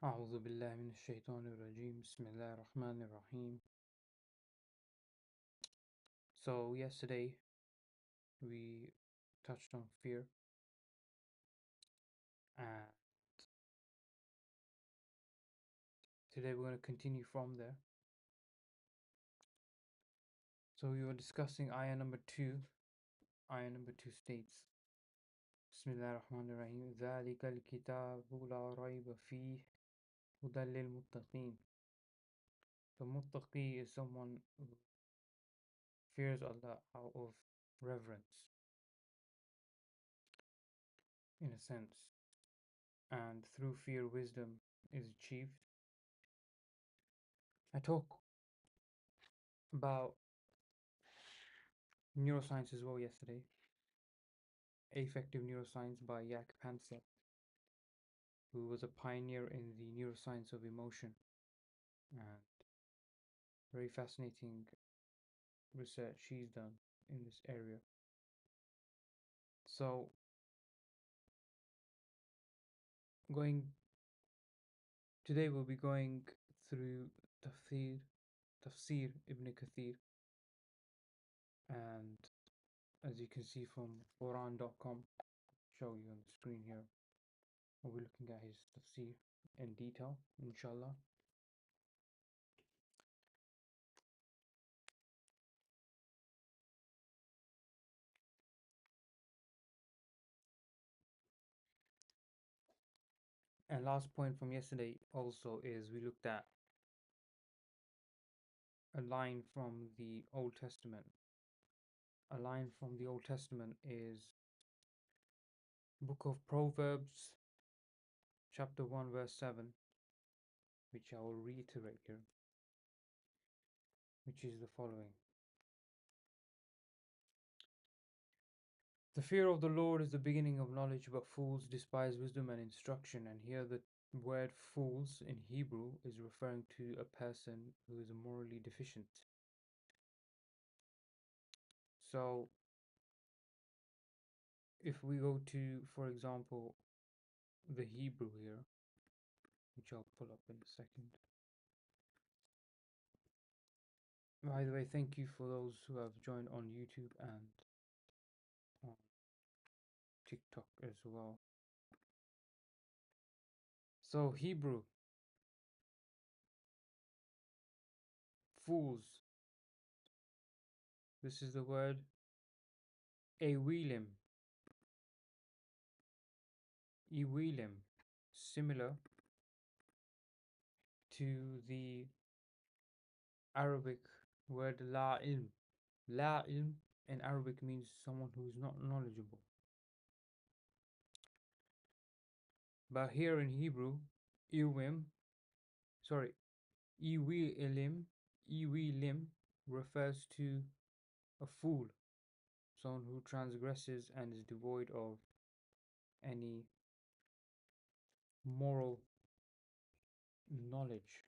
أعوذ بالله من الشيطان الرجيم بسم الله الرحمن الرحيم. So yesterday we touched on fear, and today we're going to continue from there. So we were discussing ayah number 2. Ayah number 2 states, Bismillah ar-Rahman ar-Rahim, ذَلِكَ الْكِتَابُ لَا رَيْبَ فِيهِ هُدًى لِلْمُتَّقِينَ. The muttaqi is someone who fears Allah out of reverence, in a sense, and through fear wisdom is achieved. I talk about neuroscience as well yesterday. Affective Neuroscience by Jaak Panzer, who was a pioneer in the neuroscience of emotion, and very fascinating research she's done in this area. So today we'll be going through Tafsir Ibn Kathir, and as you can see from Quran.com, show you on the screen here, we'll be looking at his Tafsir in detail, inshallah. And last point from yesterday also is we looked at a line from the Old Testament. A line from the Old Testament is Book of Proverbs, chapter 1, verse 7, which I will reiterate here, which is the following. The fear of the Lord is the beginning of knowledge, but fools despise wisdom and instruction. And here the word fools in Hebrew is referring to a person who is morally deficient. So if we go to, for example, the Hebrew here, which I'll pull up in a second. By the way, thank you for those who have joined on YouTube and on TikTok as well. So Hebrew, fools. This is the word ewilim. Ewilim, similar to the Arabic word la ilm. La ilm in Arabic means someone who is not knowledgeable. But here in Hebrew, ewilim refers to a fool, someone who transgresses and is devoid of any moral knowledge.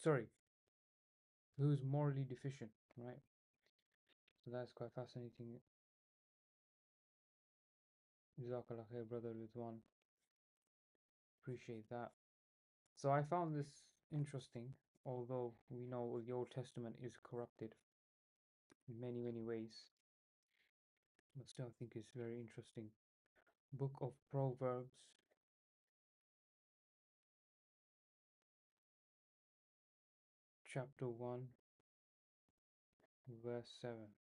Who is morally deficient, right? So that's quite fascinating. Jazakallah khair, brother Ridwan. Appreciate that. So I found this interesting, although we know the Old Testament is corrupted in many, many ways. But still, I think it's very interesting. Book of Proverbs, chapter 1, verse 7.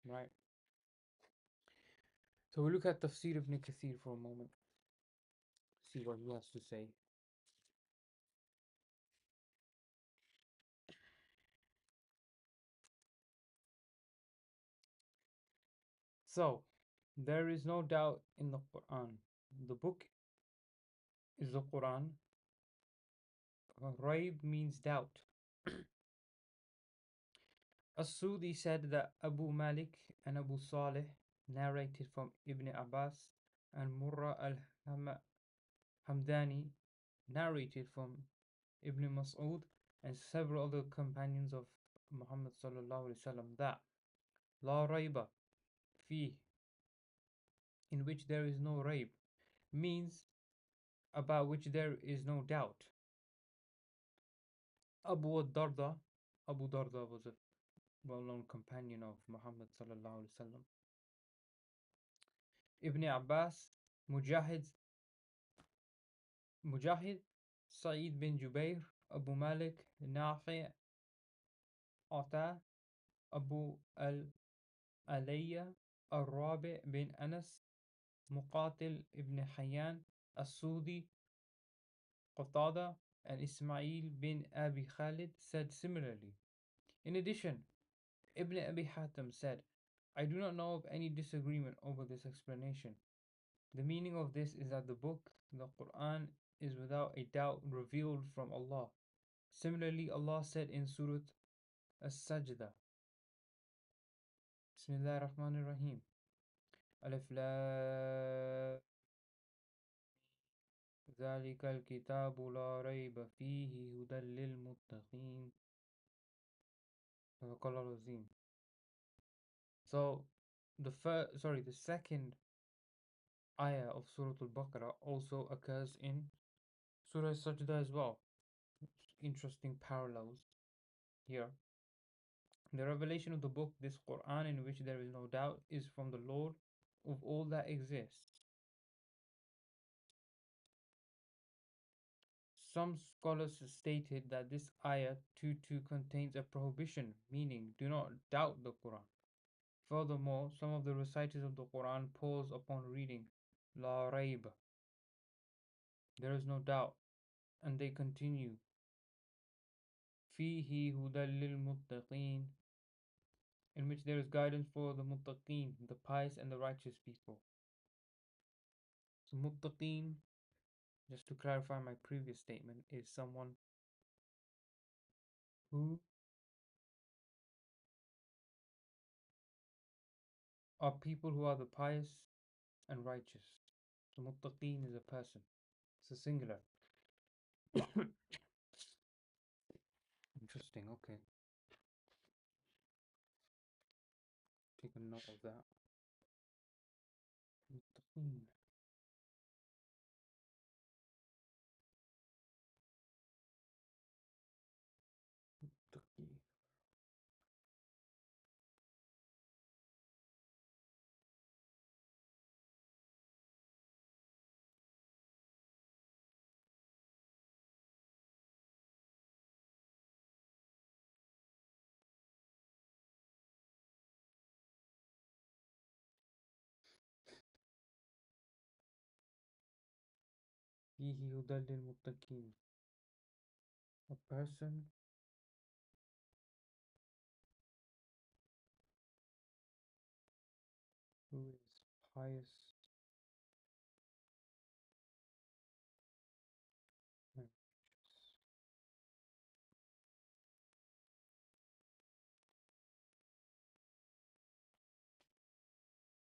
Right? So we look at Tafsir Ibn Kathir for a moment. See what he has to say. So, there is no doubt in the Quran. The book is the Quran. Raib means doubt. As-Sudi said that Abu Malik and Abu Saleh narrated from Ibn Abbas, and Murra al-Hamdani narrated from Ibn Mas'ud and several other companions of Muhammad sallallahu alaihi wasallam that La Raiba fi, in which there is no raib, means about which there is no doubt. Abu Darda, Abu Darda was a well-known companion of Muhammad sallallahu alaihi wasallam. Ibn Abbas, Mujahid, Mujahid, Sa'id bin Jubair, Abu Malik, Nafi, Ata, Abu al-Alayya, Al-Rabi' bin Anas, Muqatil ibn Hayyan, As-Sudi, Qatada, and Ismail bin Abi Khalid said similarly. In addition, Ibn Abi Hatim said, I do not know of any disagreement over this explanation. The meaning of this is that the book, the Quran, is without a doubt revealed from Allah. Similarly, Allah said in Surah As-Sajdah, Bismillah ar-Rahman ar-Rahim, Alif Lam ذلك الكتاب لا ريب فيه هدى للمتقين. صدق الله العظيم. So the second ayah of Surah Al-Baqarah also occurs in Surah Sajda as well. Interesting parallels here. The revelation of the book, this Quran, in which there is no doubt, is from the Lord of all that exists. Some scholars stated that this ayah 2:2 contains a prohibition, meaning do not doubt the Quran. Furthermore, some of the reciters of the Quran pause upon reading La Raib, there is no doubt, and they continue Fihi Hudal lil Muttaqeen, in which there is guidance for the Muttaqeen, the pious and the righteous people. So Muttaqeen, just to clarify my previous statement, is someone who are people who are the pious and righteous. So Muttaqeen is a person. It's a singular. Interesting, okay. Take a note of that. Muttaqeen. Muttaqeen. Fihi Hudal lil Muttaqeen. A person who is pious and righteous.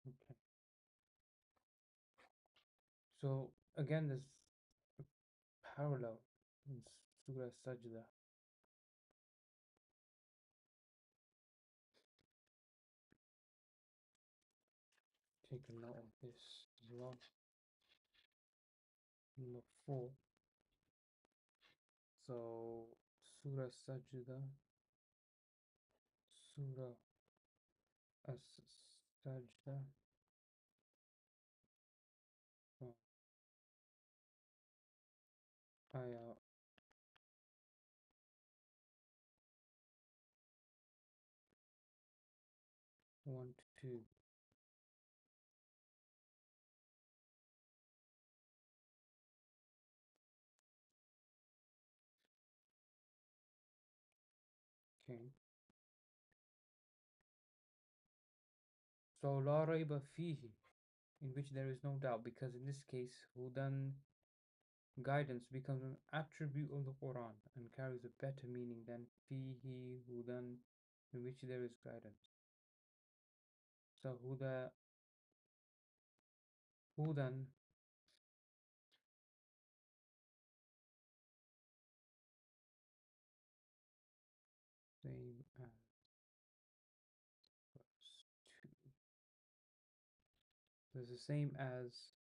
Okay. So again, this parallel in Surah Sajda. Take a note of this as well. Number 4. So Surah Sajda, Surah As-Sajda, ayah 1 to 2. Okay. So La Raiba Fihi, in which there is no doubt, because in this case, Hudan, guidance, becomes an attribute of the Quran and carries a better meaning than Fihi Hudan, in which there is guidance. So Hudan, same as verse 2. So it's the same as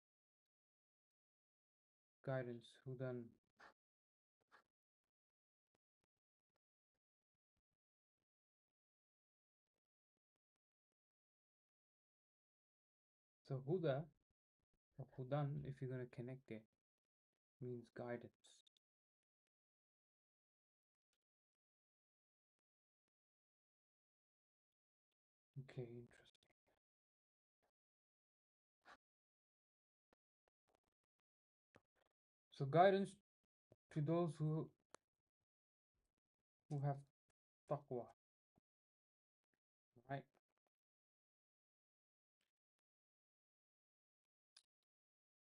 guidance. Hudan. So Huda or Hudan, if you're going to connect it, means guidance. Okay, interesting. So guidance to those who have taqwa, right?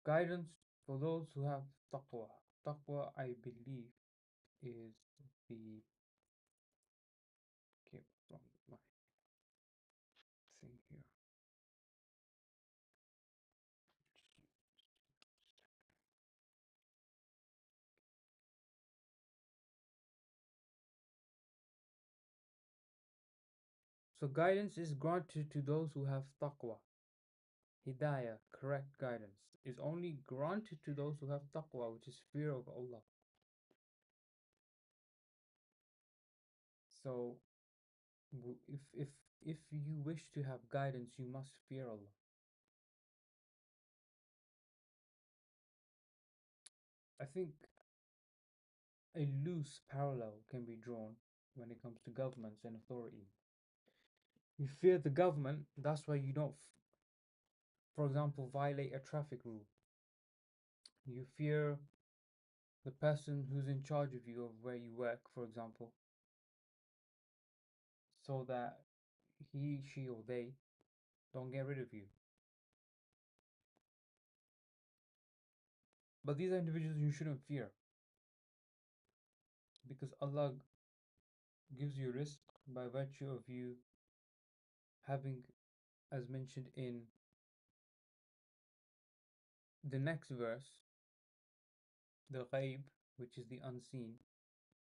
Guidance for those who have taqwa. Taqwa, I believe, is the okay. From my thing here. So guidance is granted to those who have taqwa. Hidayah, correct guidance, is only granted to those who have taqwa, which is fear of Allah. So if you wish to have guidance, you must fear Allah. I think a loose parallel can be drawn when it comes to governments and authority. You fear the government, that's why you don't, for example, violate a traffic rule. You fear the person who's in charge of you, of where you work, for example, so that he, she, or they don't get rid of you. But these are individuals you shouldn't fear, because Allah gives you risk by virtue of you having, as mentioned in the next verse, the ghaib, which is the unseen,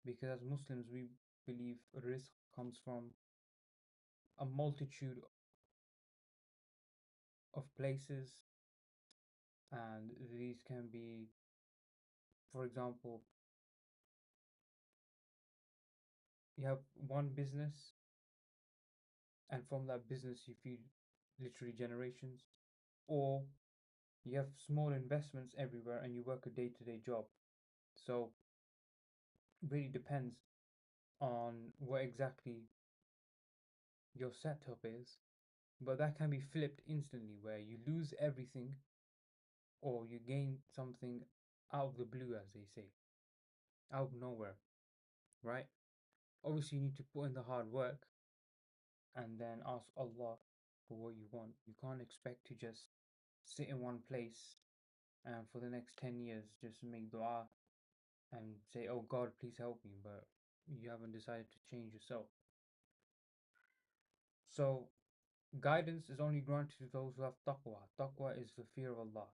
because as Muslims we believe risk comes from a multitude of places, and these can be, for example, you have one business, and from that business you feed literally generations, or you have small investments everywhere and you work a day-to-day job. So it really depends on what exactly your setup is, but that can be flipped instantly where you lose everything or you gain something out of the blue, as they say, out of nowhere, right? Obviously, you need to put in the hard work and then ask Allah for what you want. You can't expect to just sit in one place and for the next 10 years just make dua and say, oh God, please help me, but you haven't decided to change yourself. So, guidance is only granted to those who have taqwa. Taqwa is the fear of Allah.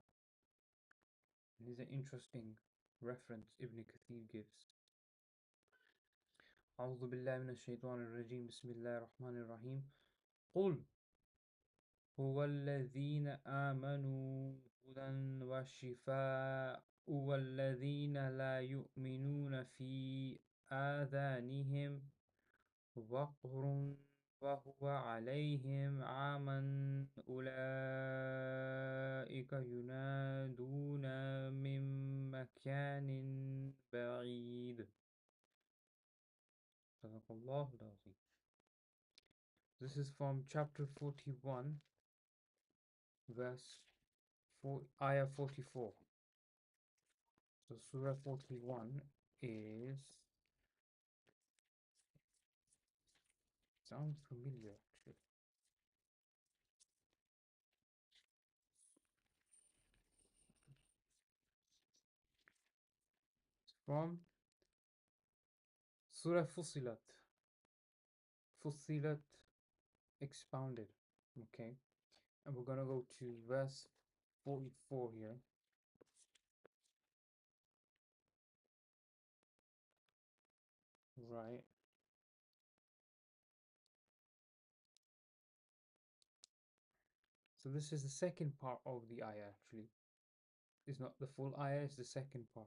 This is an interesting reference Ibn Kathir gives. أعوذ بالله من الشيطان الرجيم بسم الله الرحمن الرحيم قل هو الذين آمنوا هدى وشفاء والذين لا يؤمنون في آذانهم وقر وهو عليهم عامًا أولئك ينادون من مكان بعيد. صدق الله العظيم. This is from chapter 41, verse 4, ayah 44. So Surah 41 is, sounds familiar actually. It's from Surah Fusilat. Fusilat expounded. Okay. And we're gonna go to verse 44 here. Right. So this is the second part of the ayah actually. It's not the full ayah, it's the second part.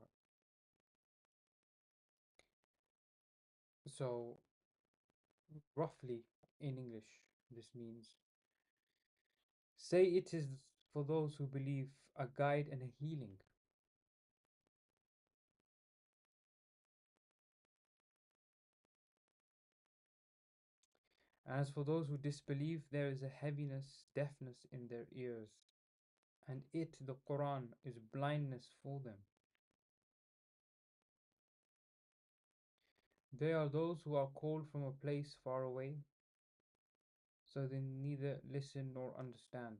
So, roughly in English, this means say it is for those who believe a guide and a healing. As for those who disbelieve, there is a heaviness, deafness in their ears, and it, the Quran, is blindness for them. They are those who are called from a place far away, so they neither listen nor understand.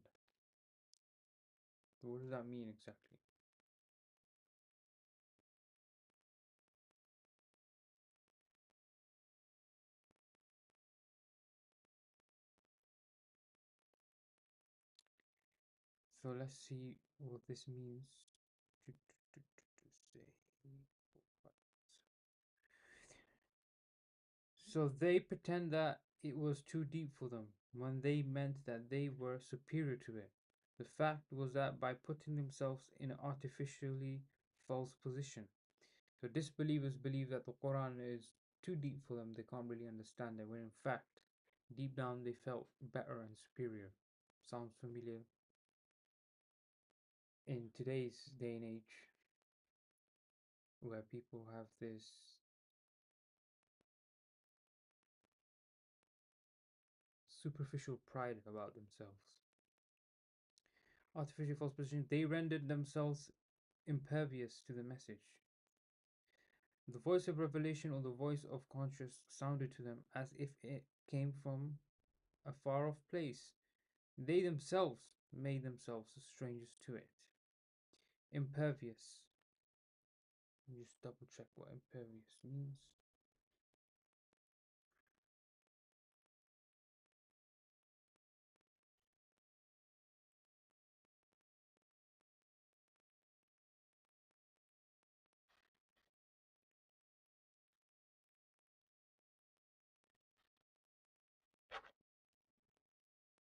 What does that mean exactly? So let's see what this means. Say. So they pretend that it was too deep for them when they meant that they were superior to it. The fact was that by putting themselves in an artificially false position. So disbelievers believe that the Quran is too deep for them, they can't really understand it, when in fact, deep down they felt better and superior. Sounds familiar in today's day and age where people have this superficial pride about themselves. Artificial false position, they rendered themselves impervious to the message. The voice of revelation or the voice of conscience sounded to them as if it came from a far off place. They themselves made themselves strangers to it. Impervious. Just double check what impervious means.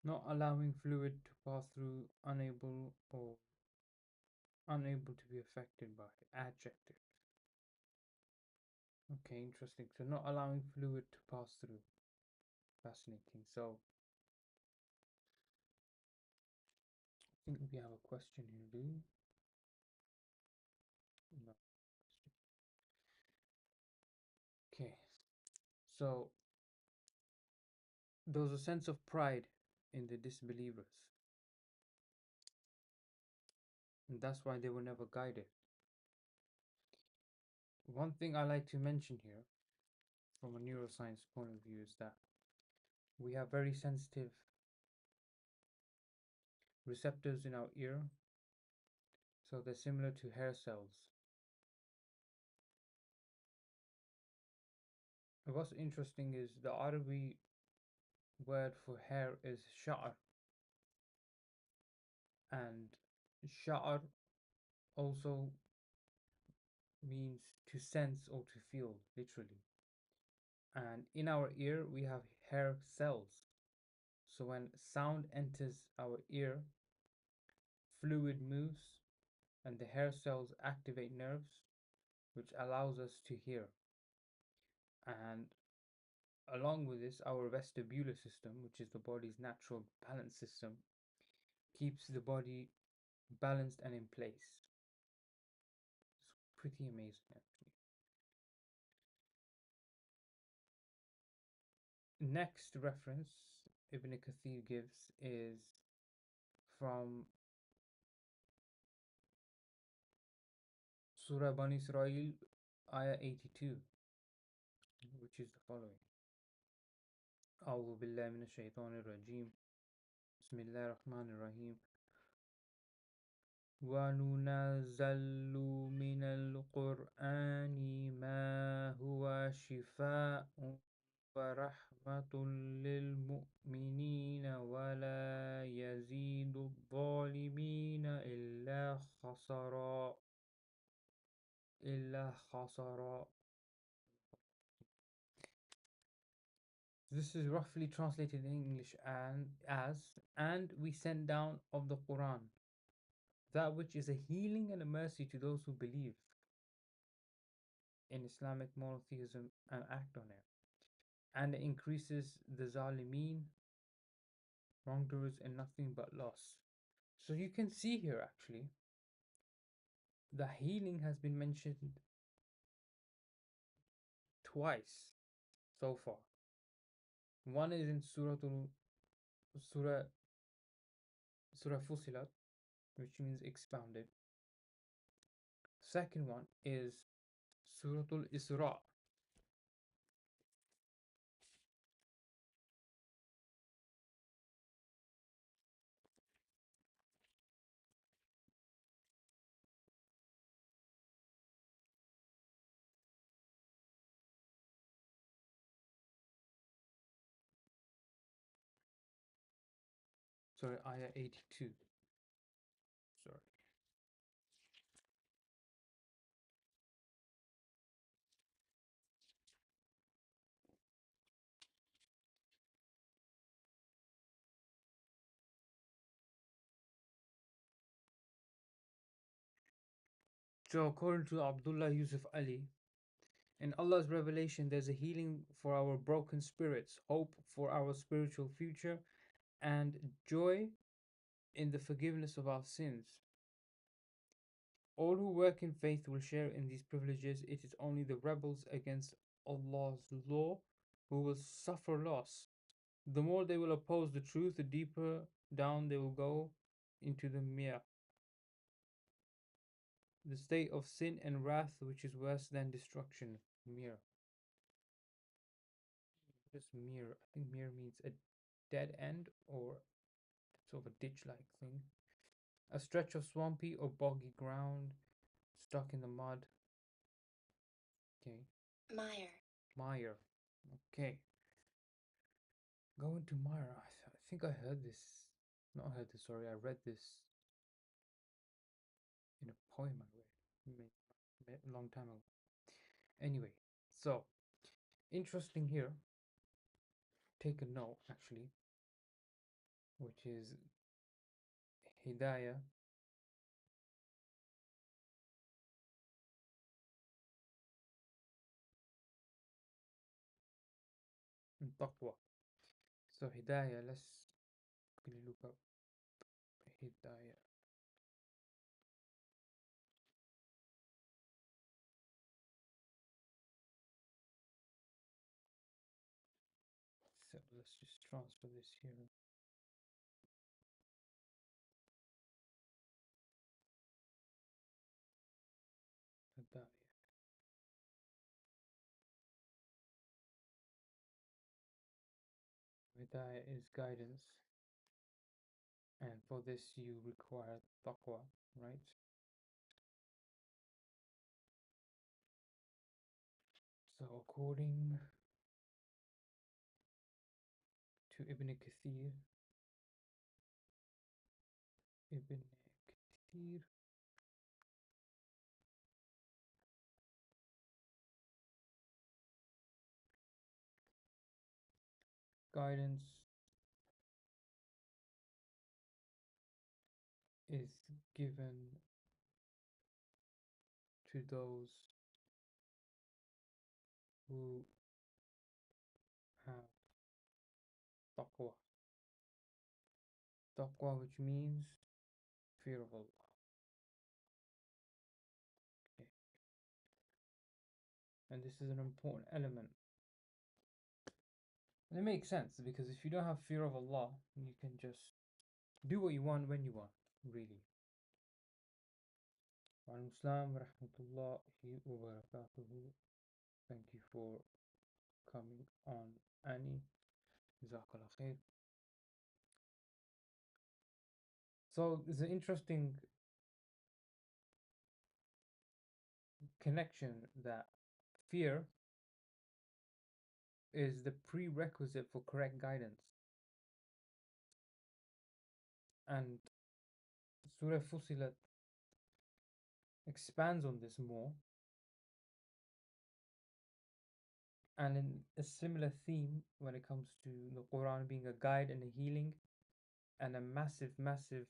Not allowing fluid to pass through, unable or unable to be affected by adjective. Okay, interesting. So not allowing fluid to pass through. Fascinating. So I think we have a question here, do we? No. Okay. So there was a sense of pride in the disbelievers. And that's why they were never guided. One thing I like to mention here from a neuroscience point of view is that we have very sensitive receptors in our ear, so they're similar to hair cells. And what's interesting is the Arabic word for hair is sha'r, and sha'r also means to sense or to feel, literally. And in our ear, we have hair cells. So when sound enters our ear, fluid moves and the hair cells activate nerves, which allows us to hear. And along with this, our vestibular system, which is the body's natural balance system, keeps the body balanced and in place. It's pretty amazing, actually. Next reference Ibn Kathir gives is from Surah Bani Israel, Ayah 82, which is the following. أعوذ بالله من الشيطان الرجيم بسم الله الرحمن الرحيم وننزل من القرآن ما هو شفاء ورحمة للمؤمنين ولا يزيد الظالمين إلا خسرا. This is roughly translated in English and as, and we send down of the Quran that which is a healing and a mercy to those who believe in Islamic monotheism and act on it. And it increases the zalimeen, wrongdoers, in nothing but loss. So you can see here actually, the healing has been mentioned twice so far. One is in Surah Surah Fusilat, which means expounded. Second one is Suratul Isra. Sorry, Ayah 82. Sorry. So according to Abdullah Yusuf Ali, in Allah's revelation, there's a healing for our broken spirits, hope for our spiritual future, and joy in the forgiveness of our sins. All who work in faith will share in these privileges. It is only the rebels against Allah's law who will suffer loss. The more they will oppose the truth, the deeper down they will go into the mere, the state of sin and wrath, which is worse than destruction. Mere. Just mere. I think mere means a dead end or sort of a ditch-like thing. A stretch of swampy or boggy ground, stuck in the mud. Okay. Mire. Mire. Okay. Go into mire. I think I heard this. Not heard this, sorry. I read this in a poem I read a long time ago. Anyway, so interesting here. Take a note actually, which is hidayah and taqwa. So hidayah, let's quickly look up hidayah. So let's just transfer this here. Hidayah. Hidayah is guidance, and for this you require taqwa, right? So according to Ibn Kathir, guidance is given to those who have taqwa. Taqwa, which means fear of Allah. Okay. And this is an important element. And it makes sense because if you don't have fear of Allah, you can just do what you want when you want, really. Wa alaikum assalam wa rahmatullahi wa barakatuhu. Thank you for coming on, Annie. Jazakallah khair. So it's an interesting connection that fear is the prerequisite for correct guidance. And Surah Fusilat expands on this more. And in a similar theme when it comes to the Quran being a guide and a healing and a massive, massive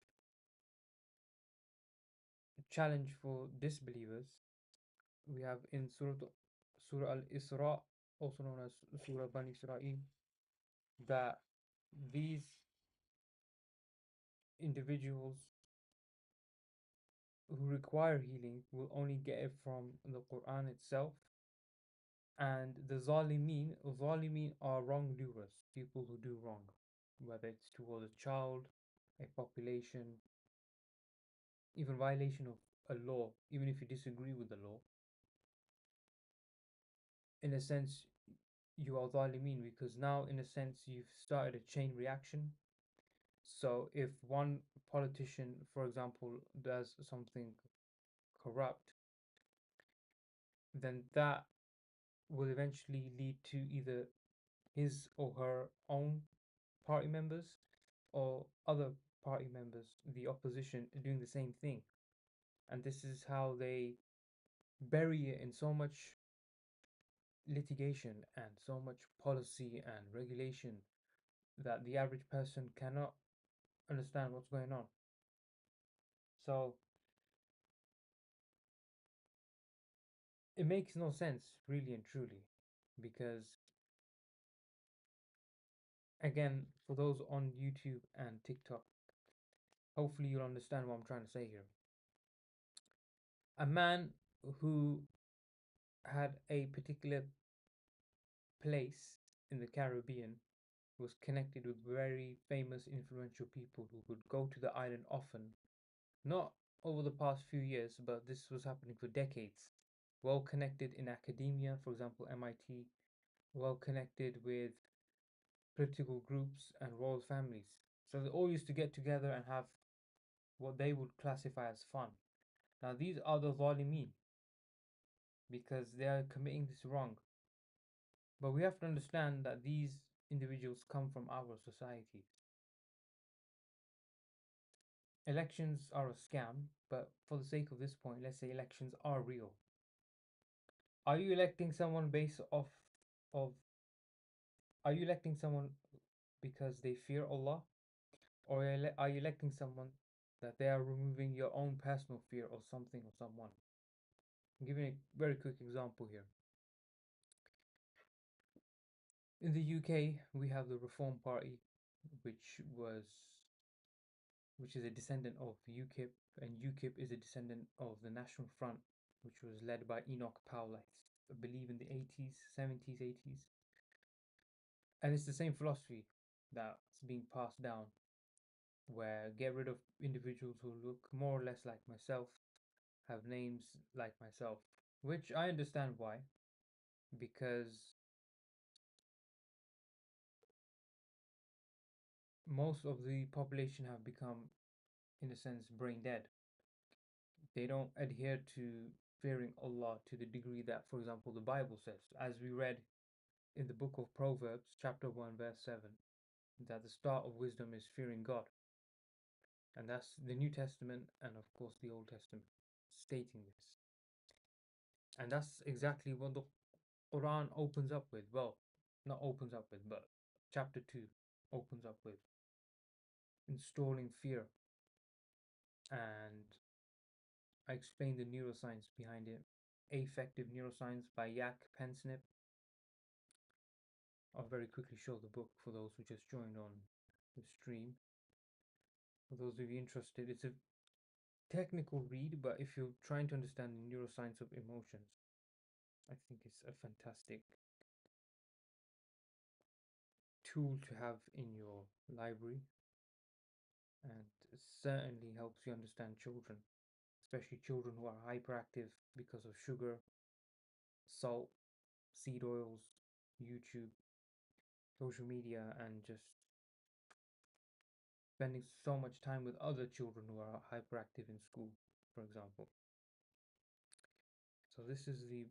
challenge for disbelievers. We have in Surah Al-Isra, also known as Surah Bani Israel, that these individuals who require healing will only get it from the Quran itself. And the Zalimeen are wrongdoers, people who do wrong, whether it's towards a child, a population, even violation of a law, even if you disagree with the law. In a sense, you are Zalimeen because now, in a sense, you've started a chain reaction. So if one politician, for example, does something corrupt, then that will eventually lead to either his or her own party members or other party members, the opposition, doing the same thing. And this is how they bury it in so much litigation and so much policy and regulation that the average person cannot understand what's going on. So it makes no sense, really and truly, because again, for those on YouTube and TikTok, hopefully you'll understand what I'm trying to say here. A man who had a particular place in the Caribbean was connected with very famous, influential people who would go to the island often, not over the past few years, but this was happening for decades. Well connected in academia, for example, MIT, well connected with political groups and royal families. So they all used to get together and have what they would classify as fun. Now, these are the Zalimeen because they are committing this wrong. But we have to understand that these individuals come from our society. Elections are a scam, but for the sake of this point, let's say elections are real. Are you electing someone based off of, are you electing someone because they fear Allah? Or are you electing someone that they are removing your own personal fear of something or someone? I'm giving a very quick example here. In the UK, we have the Reform Party, which was which is a descendant of UKIP, and UKIP is a descendant of the National Front, which was led by Enoch Powell, I believe in the 80s, 70s, 80s. And it's the same philosophy that's being passed down, where get rid of individuals who look more or less like myself, have names like myself, which I understand why, because most of the population have become, in a sense, brain dead. They don't adhere to fearing Allah to the degree that, for example, the Bible says, as we read in the book of Proverbs, chapter 1, verse 7, that the start of wisdom is fearing God. And that's the New Testament and, of course, the Old Testament stating this. And that's exactly what the Quran opens up with. Well, not opens up with, but chapter 2 opens up with installing fear. And I explained the neuroscience behind it. Affective Neuroscience by Jack Pensnip. I'll very quickly show the book for those who just joined on the stream. For those of you interested, it's a technical read, but if you're trying to understand the neuroscience of emotions, I think it's a fantastic tool to have in your library, and it certainly helps you understand children, especially children who are hyperactive because of sugar, salt, seed oils, YouTube, social media, and just spending so much time with other children who are hyperactive in school, for example. So this is the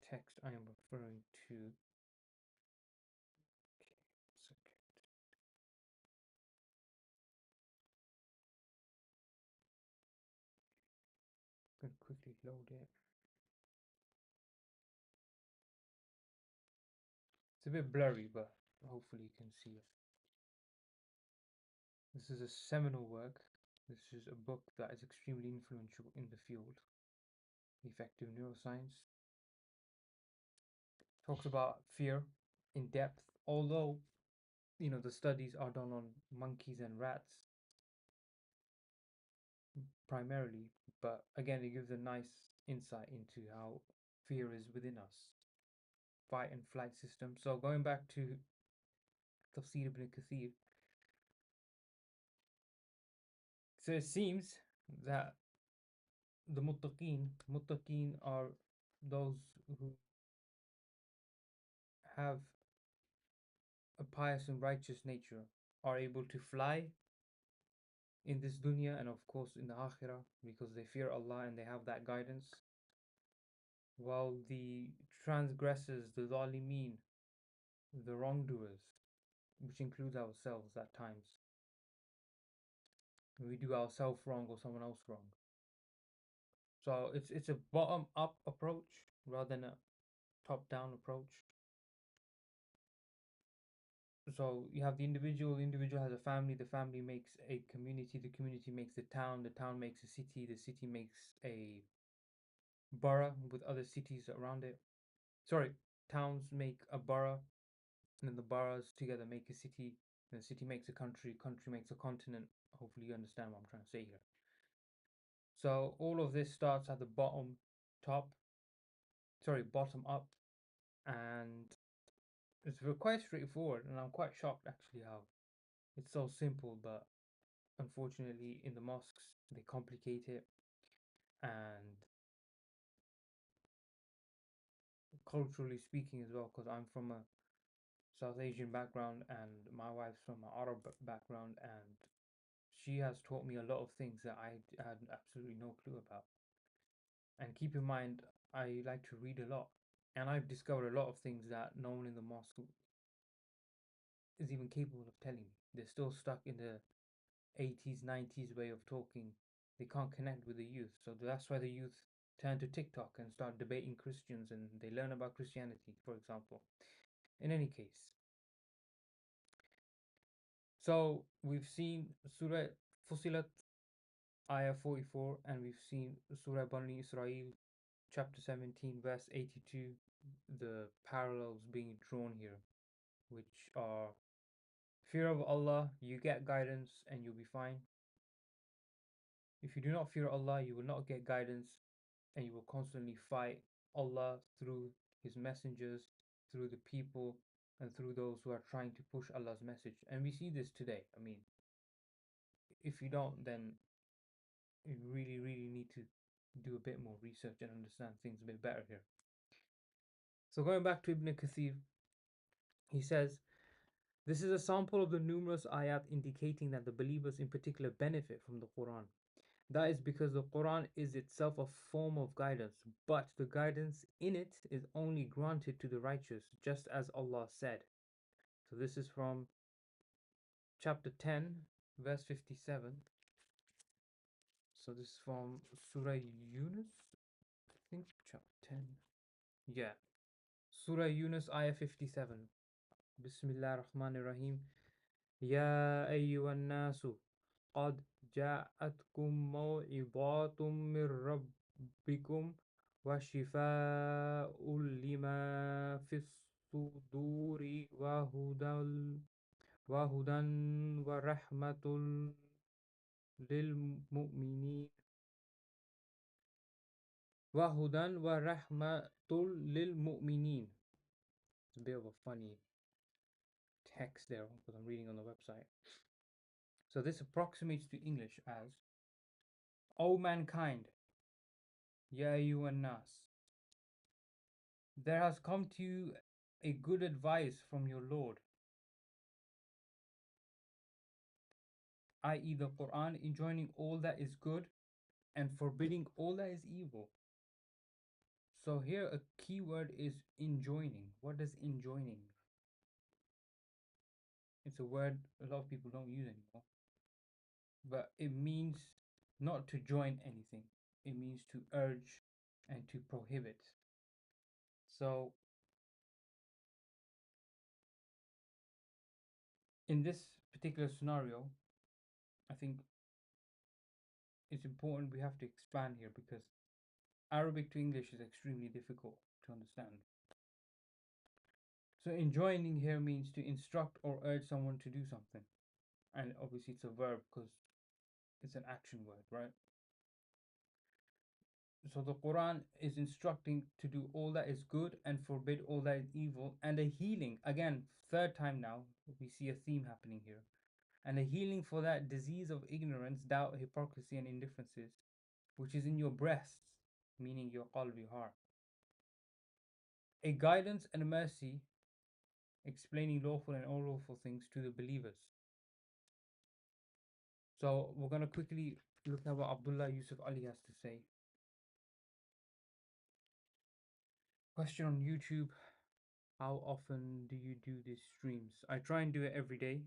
text I am referring to. Okay, second. I'm going to quickly load it. It's a bit blurry, but hopefully you can see it. This is a seminal work. This is a book that is extremely influential in the field. Effective neuroscience talks about fear in depth, although the studies are done on monkeys and rats primarily, but again, it gives a nice insight into how fear is within us, fight and flight system. So going back to Tafsir ibn Kathir, so it seems that the muttaqeen are those who have a pious and righteous nature, are able to fly in this dunya and of course in the akhirah because they fear Allah and they have that guidance. While the transgressors, the zalimeen, the wrongdoers, which includes ourselves at times, we do ourselves wrong or someone else wrong. So it's a bottom up approach rather than a top down approach. So you have the individual has a family, the family makes a community, the community makes the town makes a city, the city makes a borough with other cities around it. Sorry, towns make a borough, and then the boroughs together make a city, and the city makes a country, country makes a continent. Hopefully you understand what I'm trying to say here. So all of this starts at the bottom up, and it's quite straightforward, and I'm quite shocked actually how it's so simple, but unfortunately in the mosques they complicate it, and culturally speaking as well, because I'm from a South Asian background and my wife's from an Arab background, and she has taught me a lot of things that I had absolutely no clue about. And keep in mind, I like to read a lot, and I've discovered a lot of things that no one in the mosque is even capable of telling me. They're still stuck in the 80s, 90s way of talking. They can't connect with the youth. So that's why the youth turn to TikTok and start debating Christians and they learn about Christianity, for example. In any case, so we've seen Surah Fusilat, Ayah 44, and we've seen Surah Bani Israel, chapter 17, verse 82, the parallels being drawn here, which are fear of Allah, you get guidance and you'll be fine. If you do not fear Allah, you will not get guidance and you will constantly fight Allah through His messengers, through the people, and through those who are trying to push Allah's message. And we see this today. I mean, if you don't, then you really, really need to do a bit more research and understand things a bit better here. So going back to Ibn Kathir, he says, this is a sample of the numerous ayat indicating that the believers in particular benefit from the Quran. That is because the Quran is itself a form of guidance, but the guidance in it is only granted to the righteous, just as Allah said. So this is from chapter 10, verse 57. So this is from Surah Yunus, I think, chapter 10. Yeah, Surah Yunus, ayah 57. Bismillah ar-Rahman ar-Rahim. Ya ayyuhan nasu قد جاءتكم موعظة من ربكم وشفاء لما في الصدور وهدى ورحمة للمؤمنين وهدى ورحمة للمؤمنين. It's a bit of a funny text there because I'm reading on the website. So this approximates to English as, O mankind, Ya ayyuhan nas, there has come to you a good advice from your Lord, i.e., the Quran, enjoining all that is good and forbidding all that is evil. So here a key word is enjoining. What does enjoining mean? It's a word a lot of people don't use anymore, but it means not to join anything. It means to urge and to prohibit. So in this particular scenario, I think it's important we have to expand here because Arabic to English is extremely difficult to understand. So enjoining here means to instruct or urge someone to do something. And obviously it's a verb because it's an action word, right? So the Quran is instructing to do all that is good and forbid all that is evil, and a healing. Again, third time now, we see a theme happening here. And a healing for that disease of ignorance, doubt, hypocrisy, and indifferences, which is in your breasts, meaning your qalb, your heart. A guidance and a mercy, explaining lawful and unlawful things to the believers. So we're going to quickly look at what Abdullah Yusuf Ali has to say. Question on YouTube: how often do you do these streams? I try and do it every day.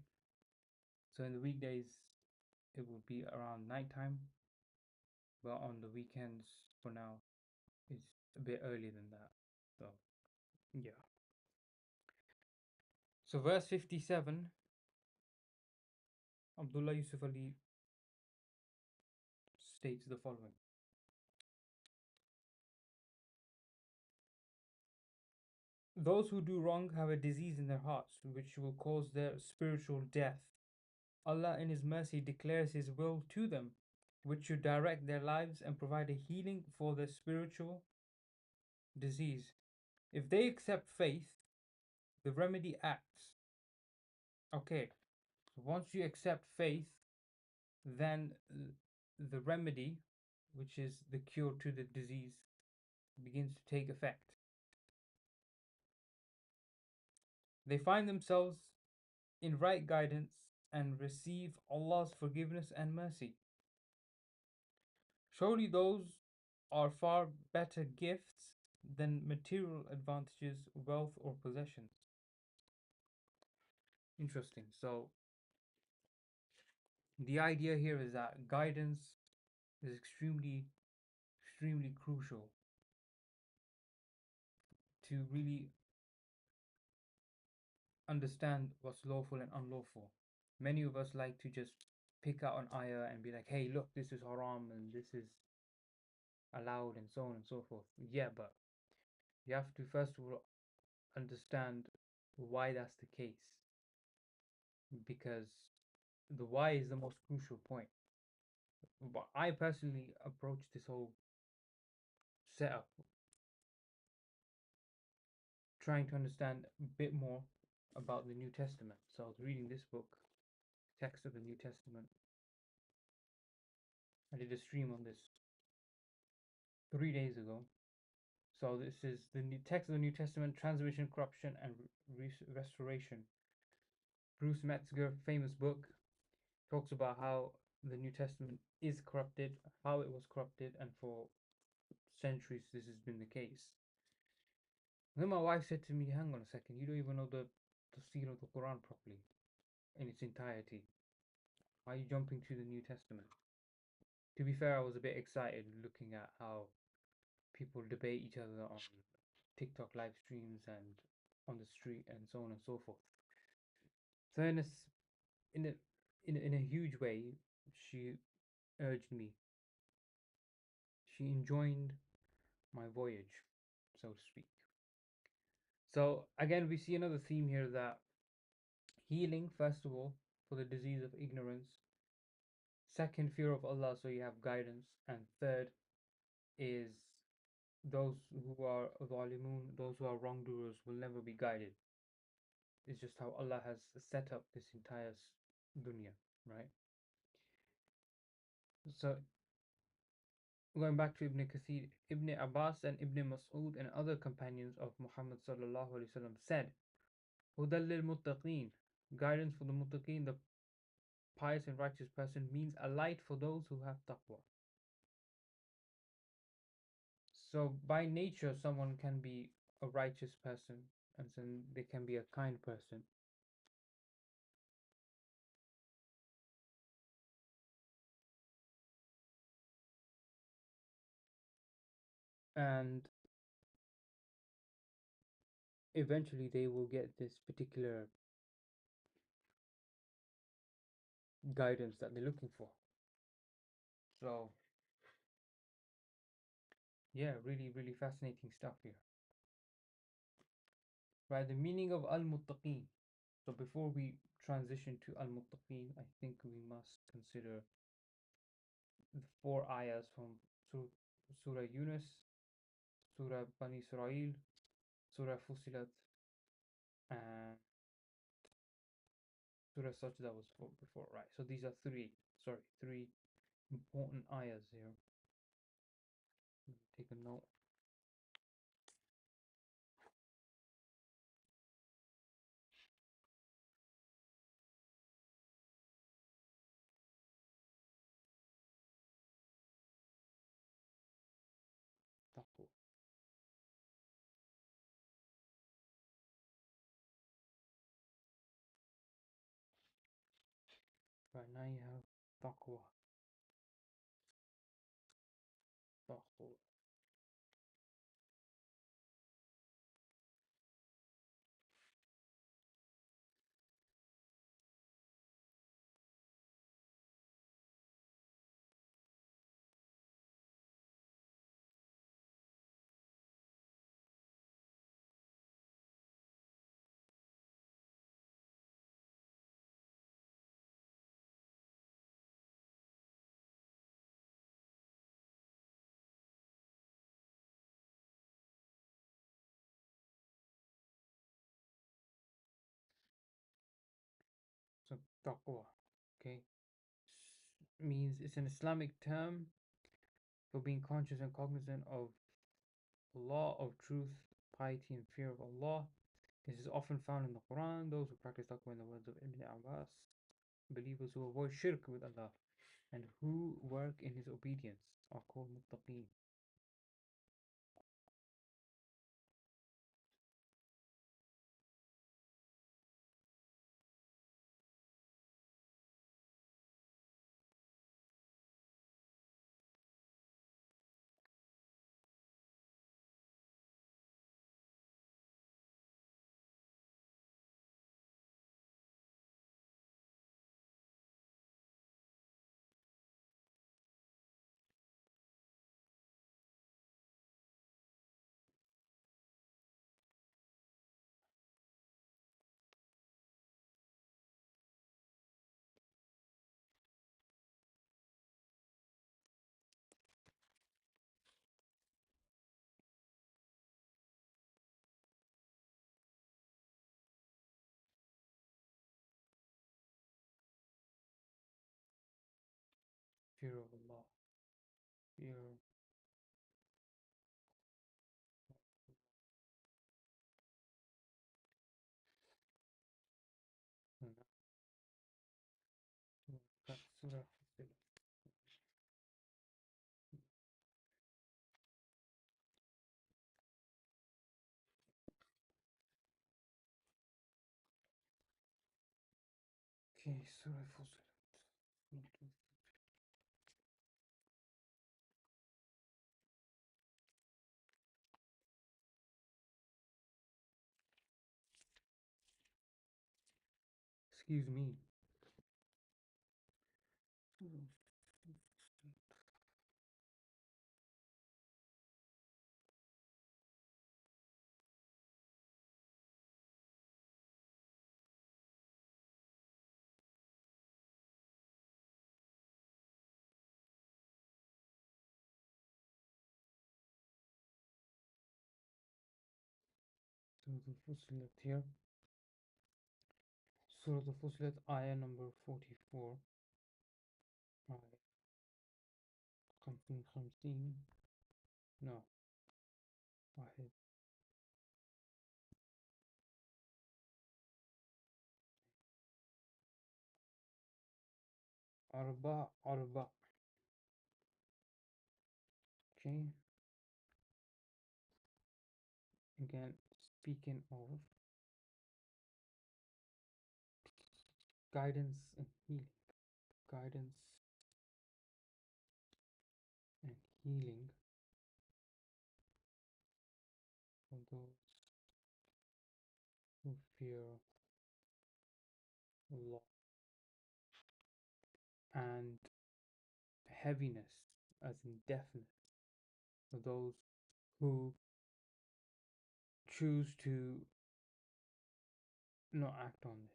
So in the weekdays, it would be around nighttime, but on the weekends, for now, it's a bit earlier than that. So yeah. So verse 57, Abdullah Yusuf Ali states the following: those who do wrong have a disease in their hearts, which will cause their spiritual death. Allah in His mercy declares His will to them, which should direct their lives and provide a healing for their spiritual disease. If they accept faith, the remedy acts. Okay, so once you accept faith, then the remedy, which is the cure to the disease, begins to take effect. They find themselves in right guidance and receive Allah's forgiveness and mercy. Surely those are far better gifts than material advantages, wealth, or possessions. Interesting. So, the idea here is that guidance is extremely crucial to really understand what's lawful and unlawful. Many of us like to just pick out an ayah and be like, hey, look, this is haram and this is allowed and so on and so forth. Yeah, but you have to first of all understand why that's the case, because the why is the most crucial point. But I personally approach this whole setup trying to understand a bit more about the New Testament. So I was reading this book, Text of the New Testament. I did a stream on this 3 days ago. So this is the new text of the New Testament: transmission, corruption, and restoration. Bruce Metzger, famous book, talks about how the New Testament is corrupted, how it was corrupted, and for centuries this has been the case. And then my wife said to me, hang on a second, you don't even know the Tafsir of the Quran properly in its entirety. Why are you jumping to the New Testament? To be fair, I was a bit excited looking at how people debate each other on TikTok live streams and on the street and so on and so forth. So in a in a huge way, she urged me. She enjoined my voyage, so to speak. So again, we see another theme here, that healing, first of all, for the disease of ignorance. Second, fear of Allah, so you have guidance. And third is those who are zalimun, those who are wrongdoers, will never be guided. It's just how Allah has set up this entire dunya, right? So going back to Ibn Kathir, Ibn Abbas and Ibn Mas'ud and other companions of Muhammad sallallahu alaihi wasallam said, "Hudal lil muttaqeen," guidance for the muttaqeen, the pious and righteous person, means a light for those who have taqwa. So by nature, someone can be a righteous person, and then they can be a kind person. And eventually they will get this particular guidance that they're looking for. So yeah, really, really fascinating stuff here. Right, the meaning of al-muttaqeen. So before we transition to al-muttaqeen, I think we must consider the four ayahs from Surah Yunus, Surah Bani Israel, Surah Fusilat, and Surah Sajda was before, right? So these are three important ayahs here. Take a note. Taqwa. Right now you have taqwa, taqwa, so taqwa, okay, means it's an Islamic term for being conscious and cognizant of law of truth, piety, and fear of Allah. This is often found in the Quran. Those who practice taqwa, in the words of Ibn Abbas, believers who avoid shirk with Allah and who work in His obedience are called muttaqeen. Fear of Allah. Fear. Surah Fussilat. Okay, Surah Fussilat. Excuse me. Surah Fussilat here. Surah Fussilat, ayah number 44. Ayah something, something. No. Ahadith. Arba. Okay. Again, speaking of guidance and healing. Guidance and healing for those who fear Allah and heaviness, as in deafness, for those who choose to not act on this.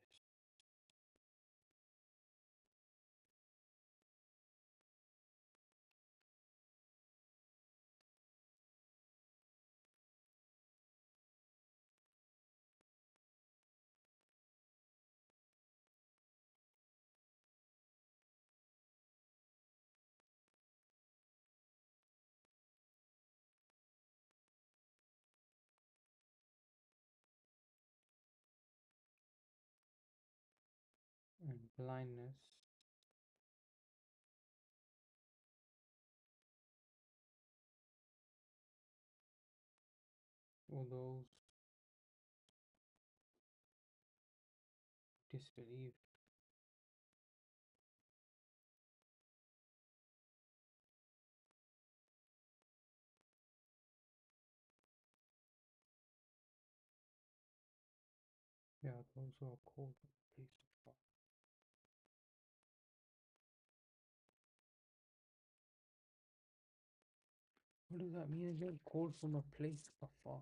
And blindness, for those who disbelieve. Yeah, those who are called from the place of fire. What does that mean again? Called from a place afar.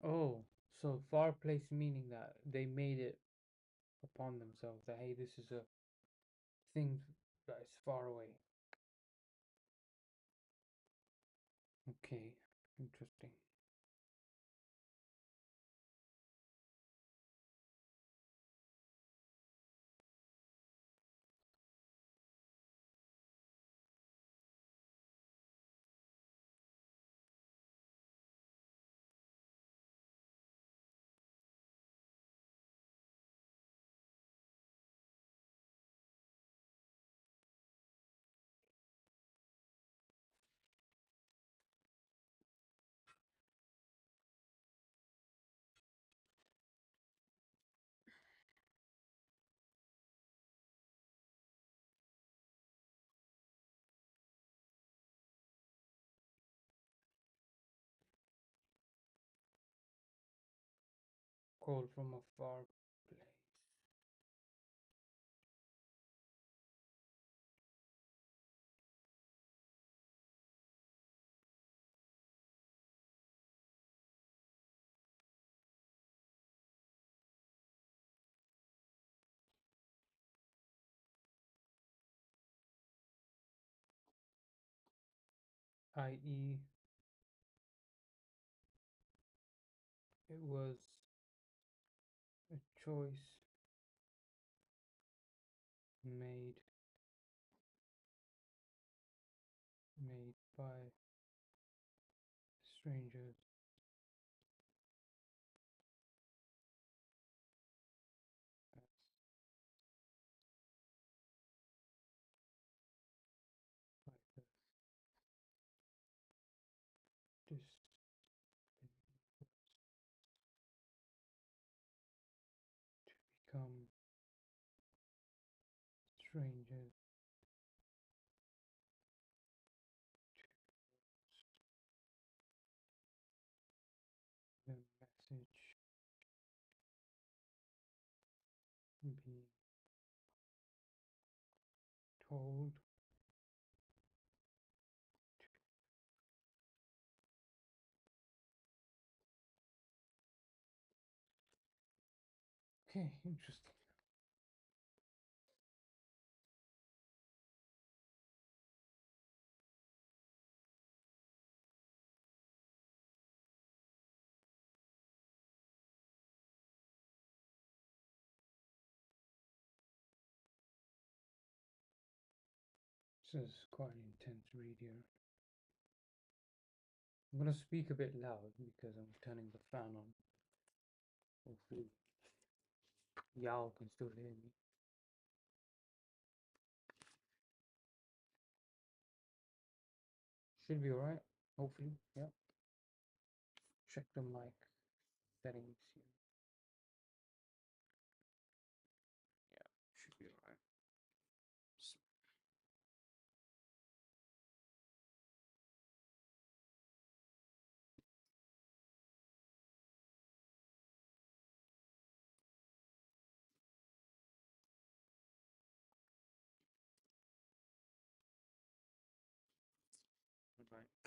Oh, so far place meaning that they made it upon themselves that hey, this is a thing that is far away. Okay, interesting. Called from a far place. I.e., it was a choice made by strangers as by the become strangers the message being told okay, interesting. This is quite an intense read here. I'm gonna speak a bit loud because I'm turning the fan on. Hopefully y'all can still hear me. Should be alright, hopefully, yeah. Check the mic settings here.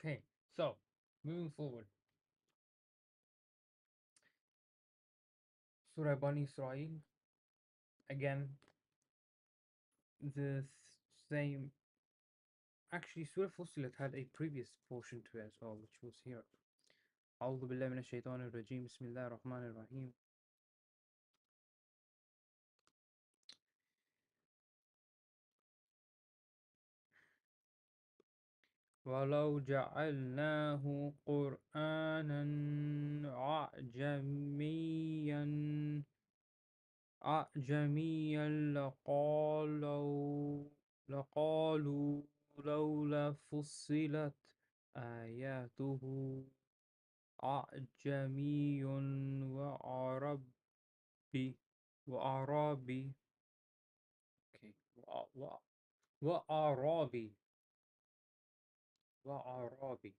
Okay, so moving forward, Surah Bani Israel, again, the same. Actually, Surah Fussilat had a previous portion to it as well, which was here. أعوذ بالله من الشيطان الرجيم بسم الله الرحمن الرحيم ولو جعلناه قرآنا أعجميا لقالوا لولا فصلت آياته أعجمي وعربي okay وعربي وعربي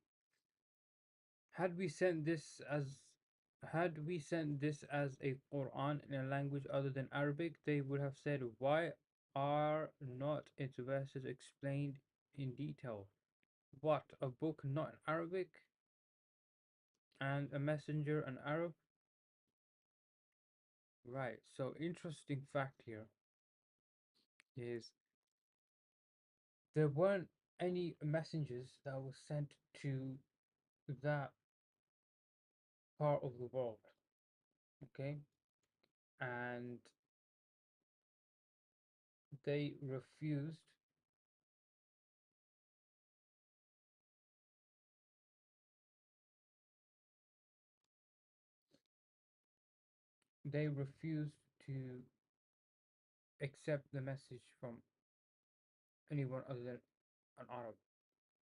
had we sent this as a Quran in a language other than Arabic, they would have said, why are not its verses explained in detail? What, a book not in Arabic and a messenger an Arab? Right, so interesting fact here is there weren't any messengers that were sent to that part of the world, okay? And they refused they refused to accept the message from anyone other than an Arab.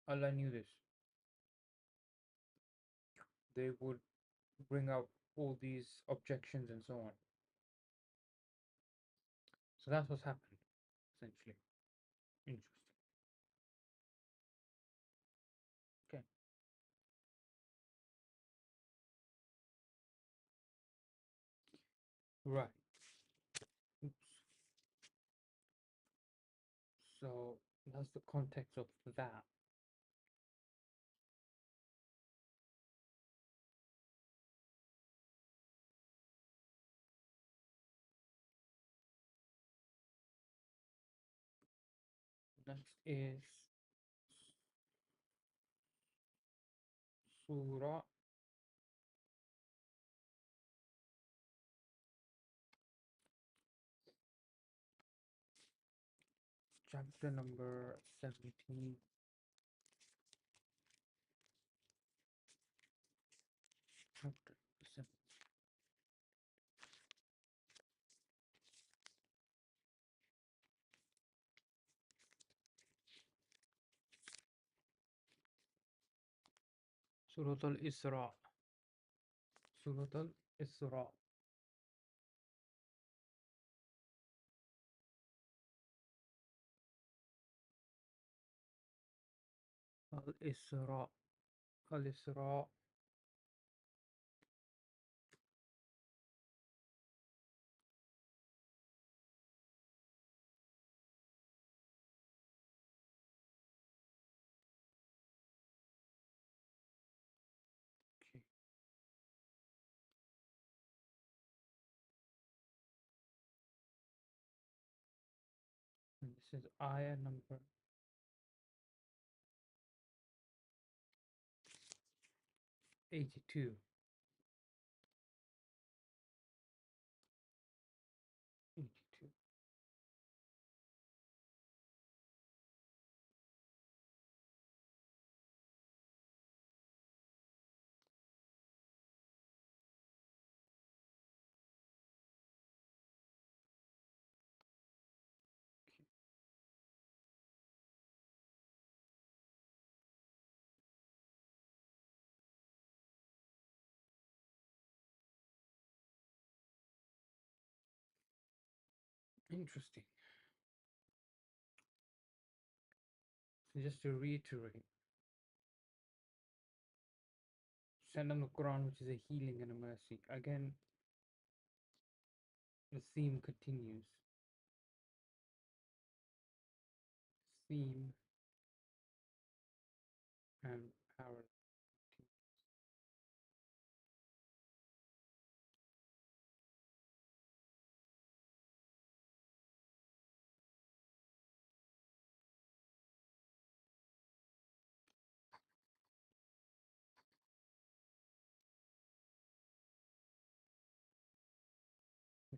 Allah knew this. They would bring out all these objections and so on. So that's what's happened, essentially. Interesting. Okay. Right. Oops. So that's the context of that. Next is Surah chapter number 17. Chapter 7. Surah al-Isra. Surah al-Isra. Al-Isra. Al-Isra. Okay. And this is ayah number 82. 82. Interesting. So just to reiterate, send on the Quran, which is a healing and a mercy. Again, the theme continues. Theme and paradigm.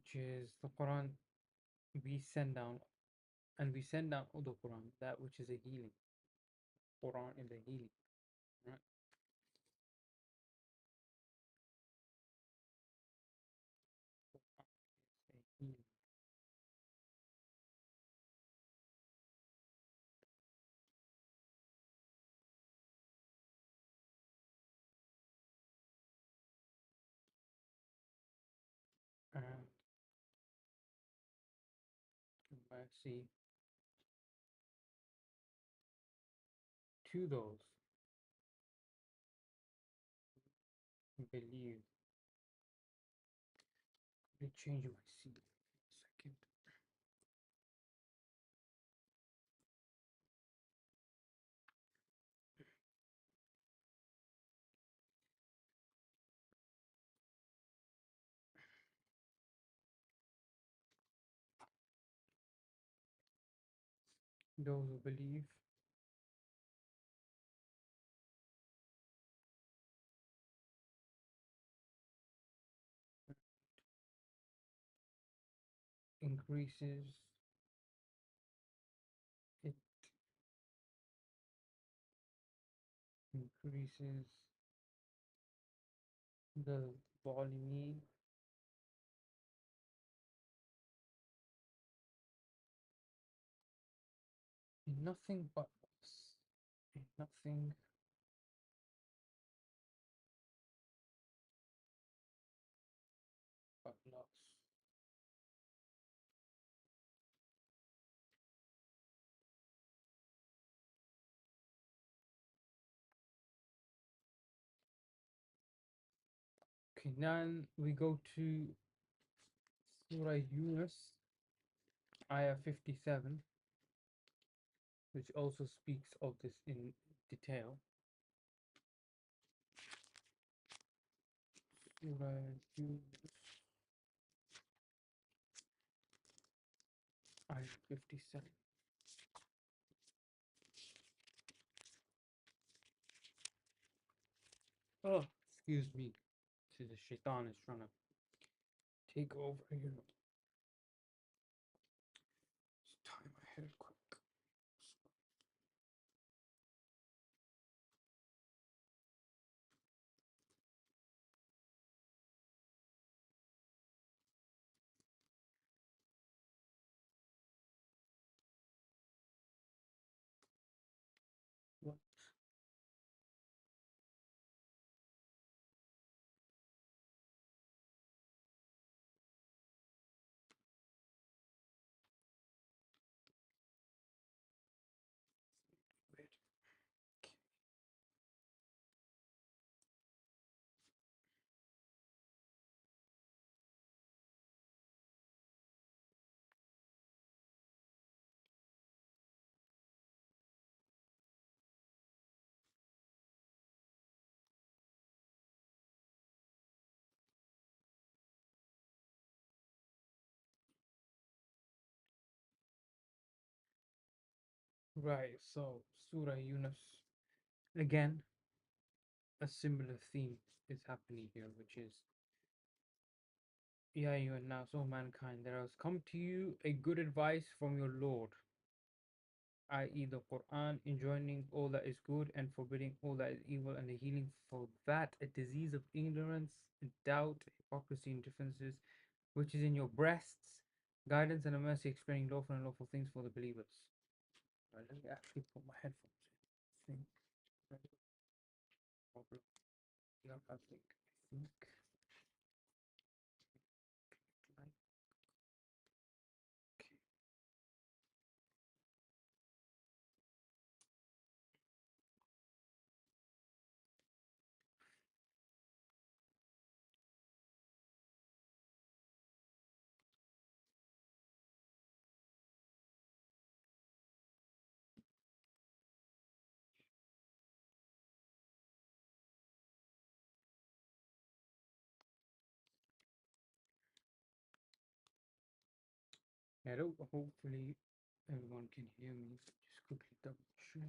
which is the Quran we send down, and we send down the Quran, that which is a healing. Quran is a healing, right? Quran is a healing. And mercy to those who believe. Let me change my seat. 1 second. Those who believe increases it increases the volume in nothing but loss. In nothing but loss. Okay, then we go to Surah Yunus, Ayah 57, which also speaks of this in detail. Surah Yunus, Ayah 57. Oh, excuse me. See, the shaitan is trying to take over here. Let's tie my hair quick. What? Wait. Right, so Surah Yunus, again, a similar theme is happening here, which is, Ya ayyuhan nas, O mankind, there has come to you a good advice from your Lord, i.e., the Quran, enjoining all that is good and forbidding all that is evil, and a healing for that a disease of ignorance, doubt, hypocrisy, and differences which is in your breasts, guidance and a mercy, explaining lawful and unlawful things for the believers. Right, let me actually put my headphones in. I think problem. Yeah, I think like hello. Hopefully everyone can hear me. Just quickly double check.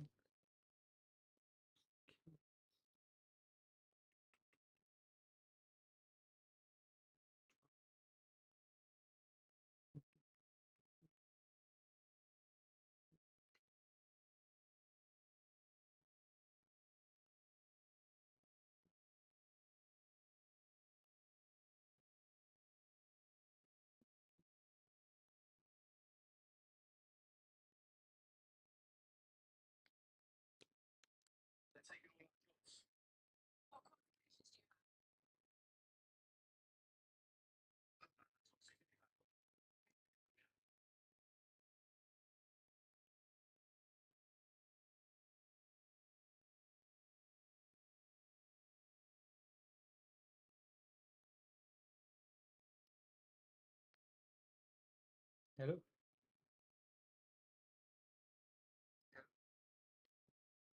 Hello?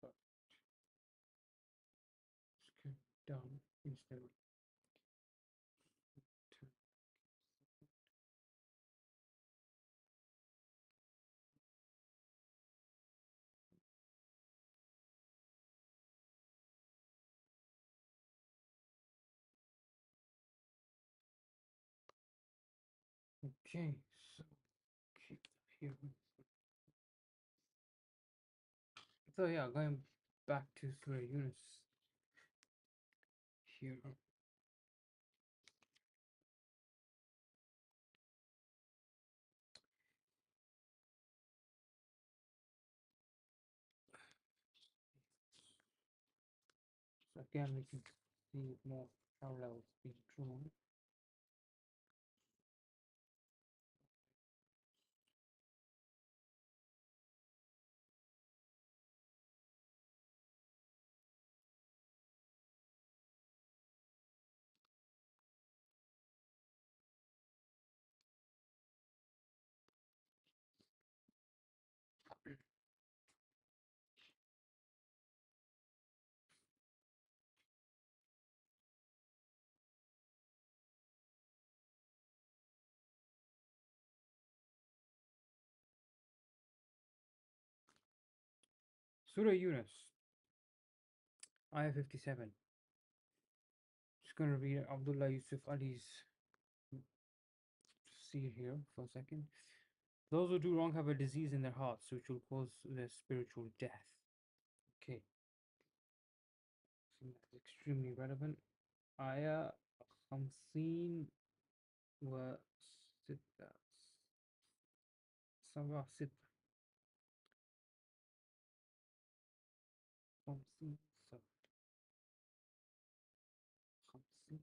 Oh, screen down instead of two. Okay, so keep here. So yeah, going back to Surah Yunus here. So again, we can see more parallels being drawn. Surah Yunus, Ayah 57. Just going to read Abdullah Yusuf Ali's seer here for a second. Those who do wrong have a disease in their hearts which will cause their spiritual death. Okay, I think that's extremely relevant. Ayah 50 وستة سبعة ستة 50 50 50.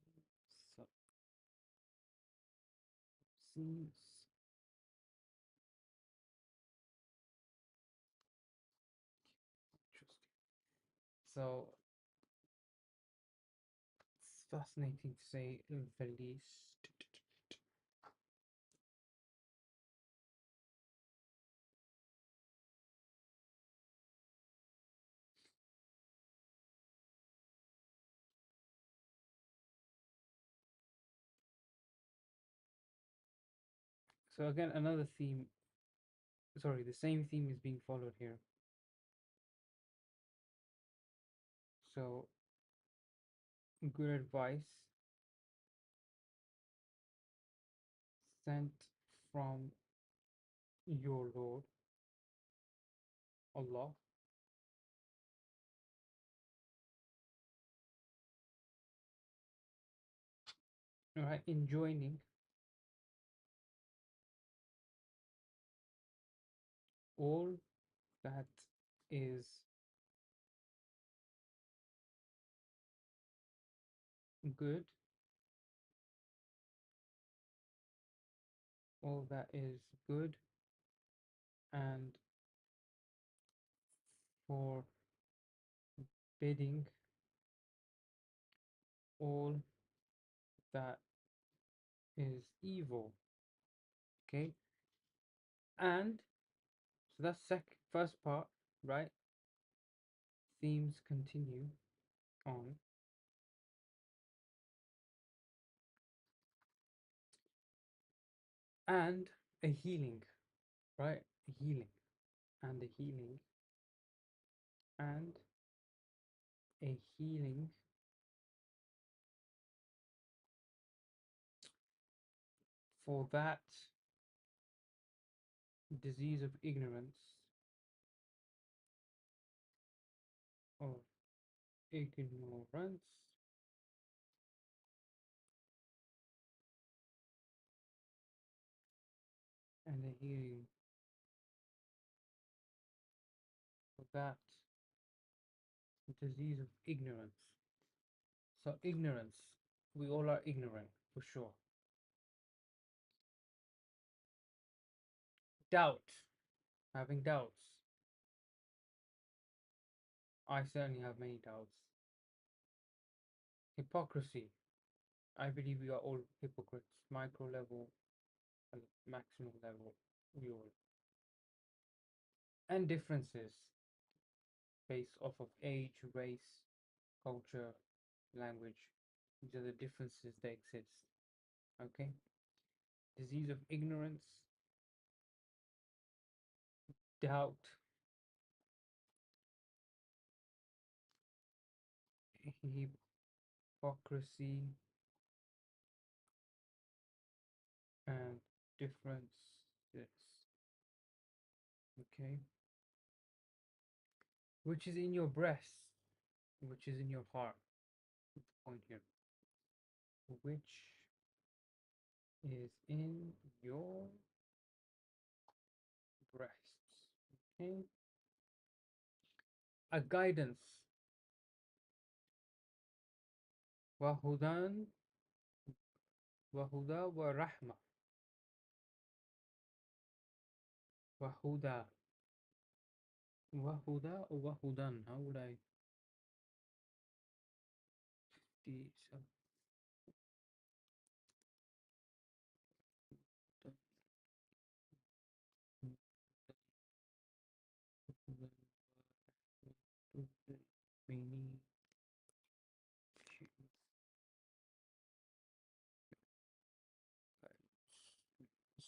Interesting. So it's fascinating to say the least. So again, another theme. Sorry, the same theme is being followed here. So good advice sent from your Lord Allah. Alright, enjoining all that is good, all that is good, and forbidding all that is evil. Okay, and so that's first part, right? Themes continue on. And a healing, right? A healing, and a healing, and a healing for that disease of ignorance, of ignorance, and a healing for that disease of ignorance. So ignorance, we all are ignorant for sure. Doubt, having doubts. I certainly have many doubts. Hypocrisy. I believe we are all hypocrites, micro level and maximum level. uyur, and differences based off of age, race, culture, language. These are the differences that exist. Okay? Disease of ignorance, doubt, hypocrisy, and differences. Okay? Which is in your breast, which is in your heart. That's the point here. Which is in your breasts. Okay? A guidance. Wahudan, wahuda wa rahma. Wahuda. Wahuda or wahudan? How would I the meaning?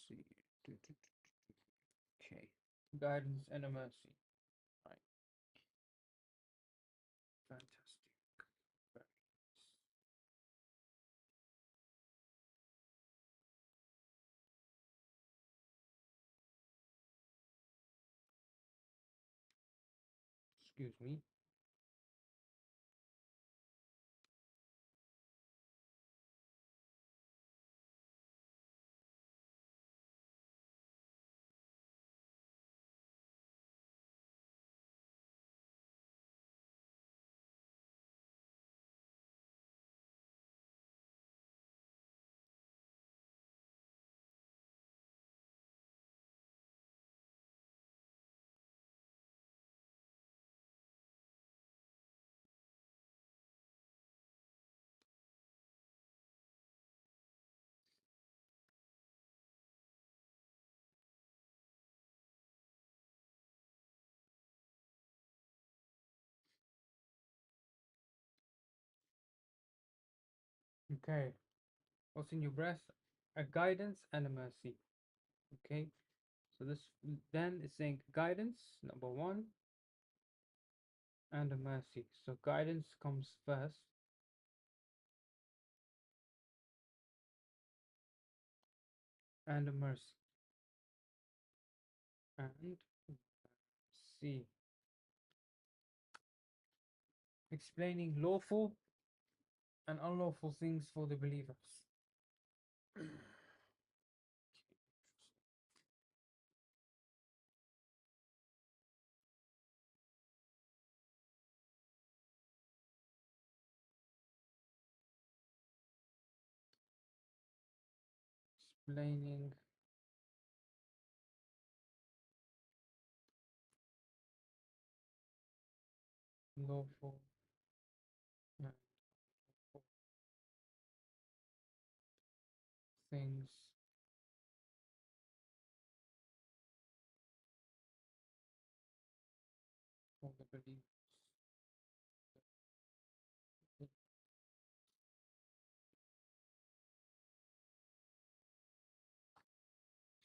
See. Okay. Guidance and a mercy. Right. Fantastic. Very nice. Excuse me. Okay. What's in your breast? A guidance and a mercy. Okay. So this then is saying guidance, number one, and a mercy. So guidance comes first, and a mercy. And see. Explaining lawful and unlawful things for the believers. Explaining lawful and unlawful things for the believers.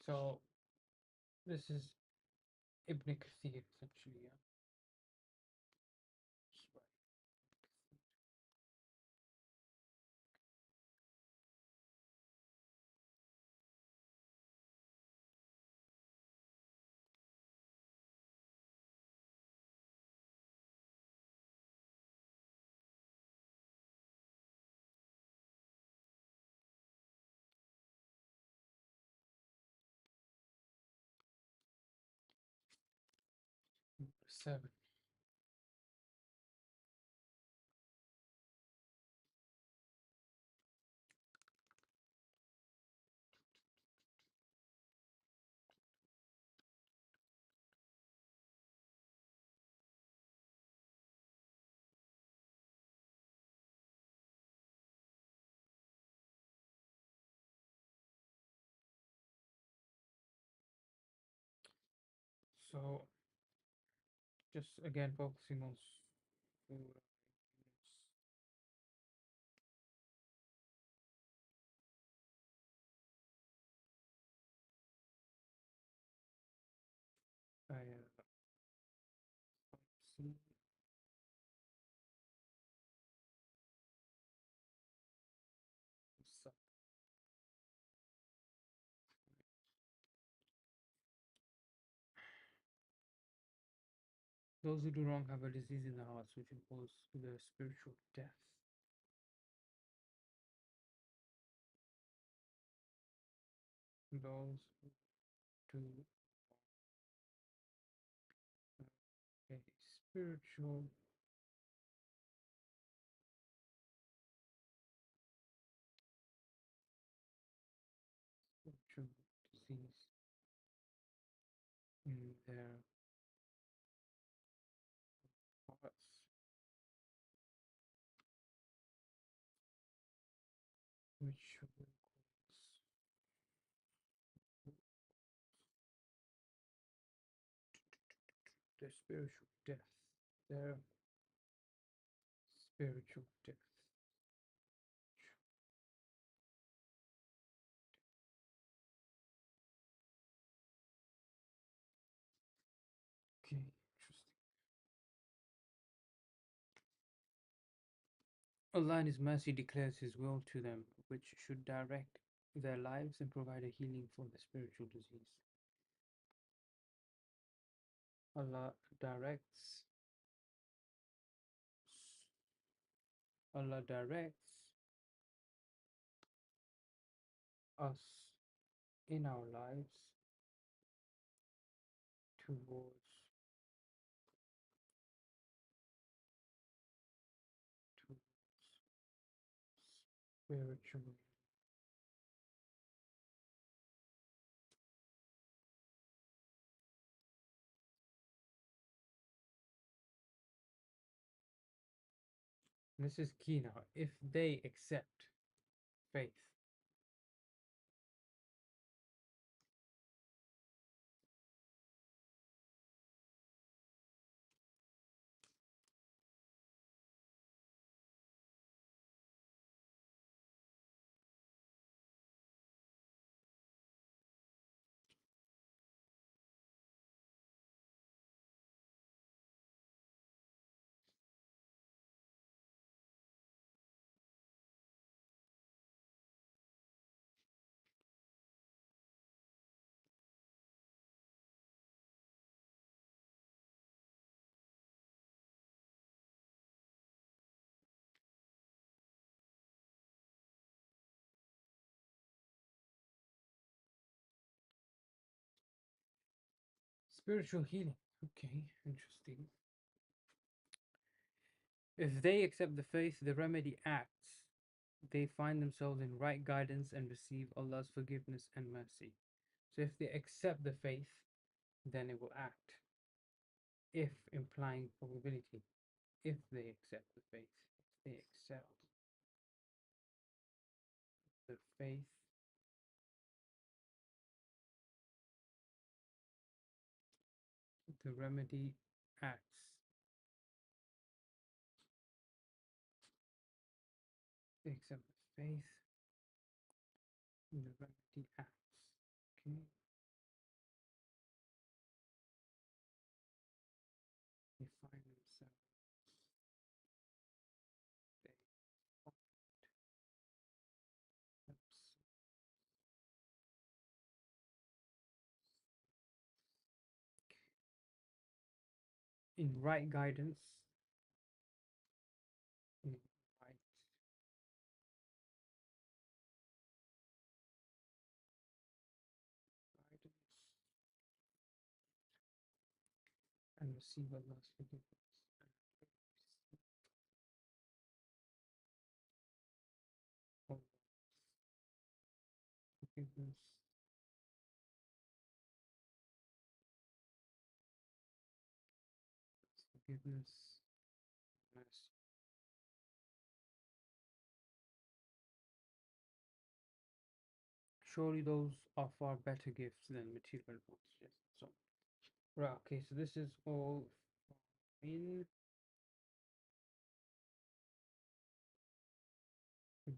So this is Ibn Kathir essentially, yeah. That's right. 7. So, just again focusing on Surah. Ayah 50. Those who do wrong have a disease in their hearts which imposes their spiritual death. Those who do a spiritual disease in their hearts, which will cause their spiritual death. Their spiritual death. Okay, interesting. Allah in His mercy declares His will to them, which should direct their lives and provide a healing for the spiritual disease. Allah directs Allah directs us in our lives towards spiritual. This is key now. If they accept faith, spiritual healing. Okay, interesting. If they accept the faith, the remedy acts. They find themselves in right guidance and receive Allah's forgiveness and mercy. So if they accept the faith, then it will act. If implying probability. If they accept the faith, if they accept the faith, the remedy acts. They accept the faith, the remedy acts. Okay. They find themselves. They find themselves in right guidance. In right guidance and receive Allah's forgiveness. Allah's forgiveness. Forgiveness. Mercy. Surely those are far better gifts than material advantages. So Right, okay, so this is all in the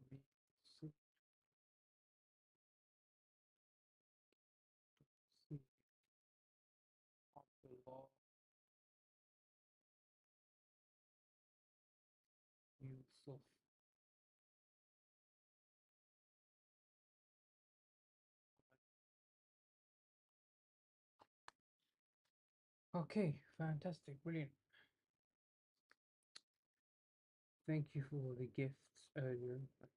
of the law Yusuf. Okay, fantastic, brilliant. Thank you for the gifts earlier. I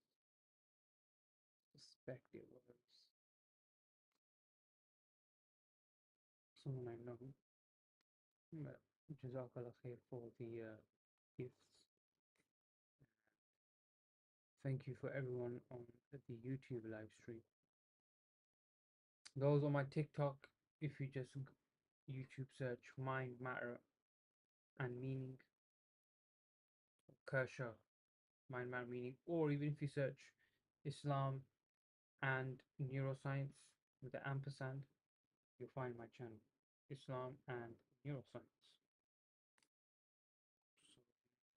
suspect it was someone I know. But Jazakallah khair for the gifts. Thank you for everyone on the YouTube live stream. Those on my TikTok, if you just YouTube search mind, matter, and meaning, Kershaw, mind, matter, meaning, or even if you search Islam and neuroscience with the ampersand, you'll find my channel, Islam and neuroscience. So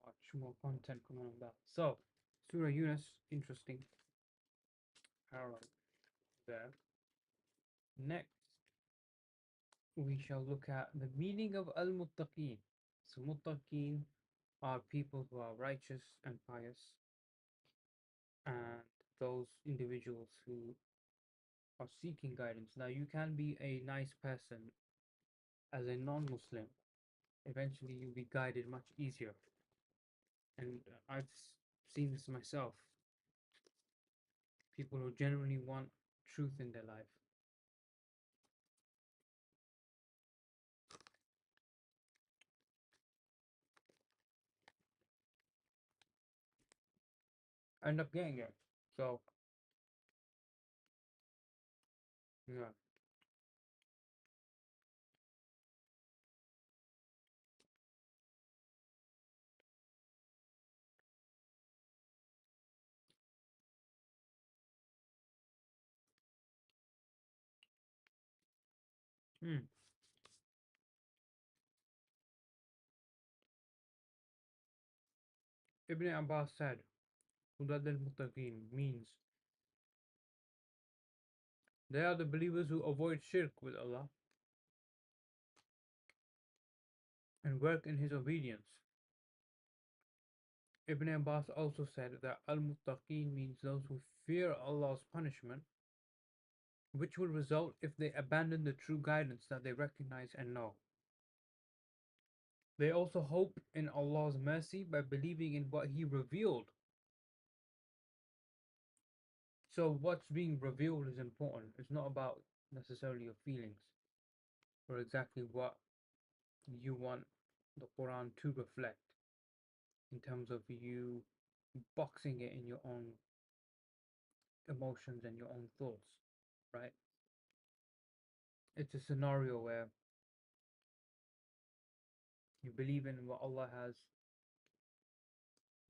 watch more content coming on that. So Surah Yunus, interesting parallel there. Next, we shall look at the meaning of al-muttaqeen. So muttaqeen are people who are righteous and pious, and those individuals who are seeking guidance. Now, you can be a nice person as a non-Muslim. Eventually, you'll be guided much easier. And I've seen this myself. People who genuinely want truth in their life end up getting it. So, yeah. Hmm. Ibn Abbas said, Hudad al-Muttaqeen means they are the believers who avoid shirk with Allah and work in His obedience. Ibn Abbas also said that al-Muttaqeen means those who fear Allah's punishment, which will result if they abandon the true guidance that they recognize and know. They also hope in Allah's mercy by believing in what He revealed. So, what's being revealed is important. It's not about necessarily your feelings or exactly what you want the Quran to reflect in terms of you boxing it in your own emotions and your own thoughts, right? It's a scenario where you believe in what Allah has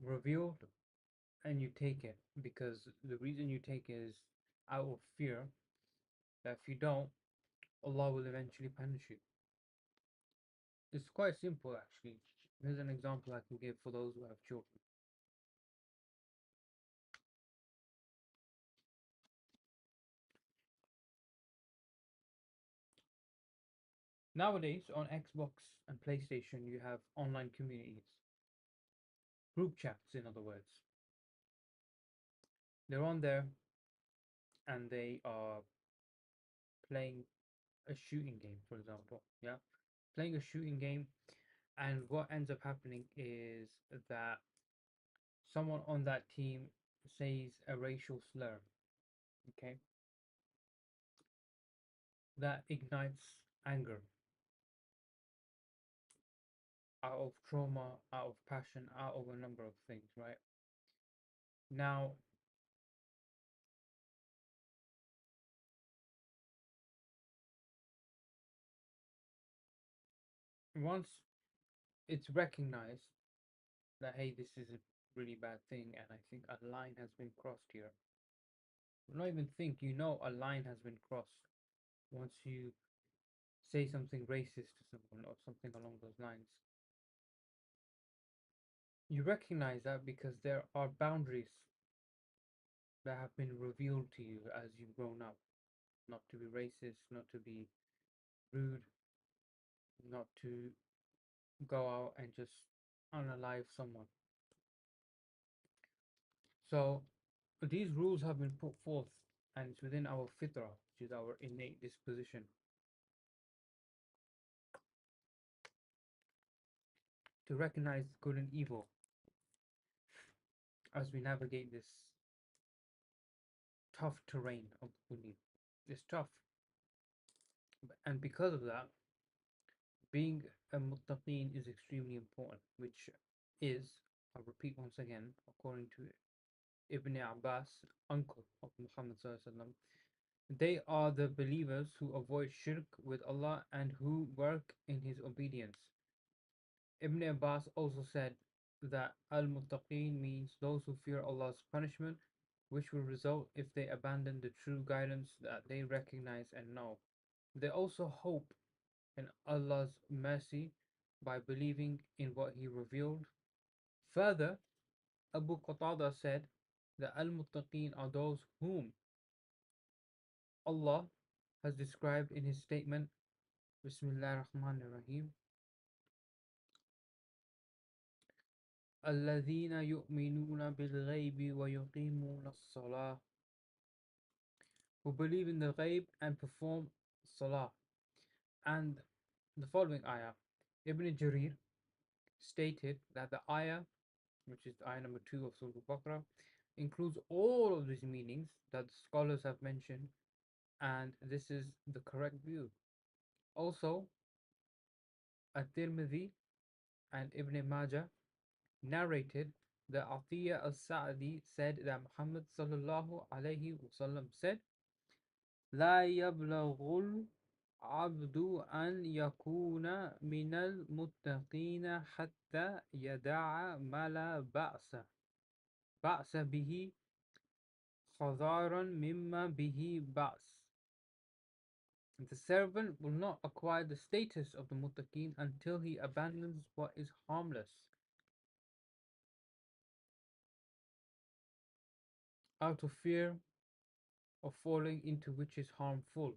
revealed and you take it because the reason you take it is out of fear that if you don't, Allah will eventually punish you. It's quite simple actually. Here's an example I can give for those who have children. Nowadays on Xbox and PlayStation you have online communities, group chats in other words. They're on there and they are playing a shooting game, for example. Yeah, playing a shooting game, and what ends up happening is that someone on that team says a racial slur. Okay, that ignites anger out of trauma, out of passion, out of a number of things, right? Now, once it's recognized that hey, this is a really bad thing, and I think a line has been crossed here. You don't even think, you know, a line has been crossed once you say something racist to someone or something along those lines. You recognize that because there are boundaries that have been revealed to you as you've grown up. Not to be racist, not to be rude, not to go out and just unalive someone. So these rules have been put forth, and it's within our fitrah, which is our innate disposition, to recognize good and evil as we navigate this tough terrain of the dunya. It's tough, and because of that, being a muttaqeen is extremely important, which is, I'll repeat once again, according to Ibn Abbas, uncle of Muhammad Sallallahu Alaihi Wasallam, they are the believers who avoid shirk with Allah and who work in His obedience. Ibn Abbas also said that al-muttaqeen means those who fear Allah's punishment, which will result if they abandon the true guidance that they recognize and know. They also hope in Allah's mercy by believing in what He revealed. Further, Abu Qatada said that al-muttaqeen are those whom Allah has described in His statement, Bismillah ar-Rahman ar-Rahim, الذين يؤمنون بالغيب ويقيمون الصلاة, who believe in the ghaib and perform salah. And the following ayah, Ibn Jarir stated that the ayah, which is ayah number 2 of Surah BAqarah, includes all of these meanings that the scholars have mentioned, and this is the correct view. Also, At-Tirmidhi and Ibn Majah narrated that Atiyah al-Sa'di said that Muhammad sallallahu alayhi wasallam said, لا يبلغ العبد أن يكون من المتقين حتى يدع ما لا بأس به خضارا مما به بأس. The servant will not acquire the status of the muttaqin until he abandons what is harmless, out of fear of falling into which is harmful.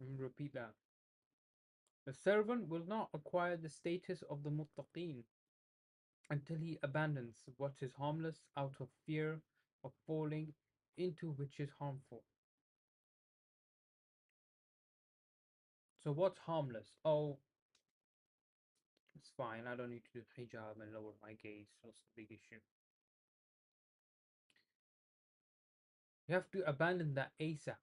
Let me repeat that. The servant will not acquire the status of the muttaqin until he abandons what is harmless out of fear of falling into which is harmful. So what's harmless? Oh, it's fine. I don't need to do hijab and lower my gaze. What's the big issue? You have to abandon that ASAP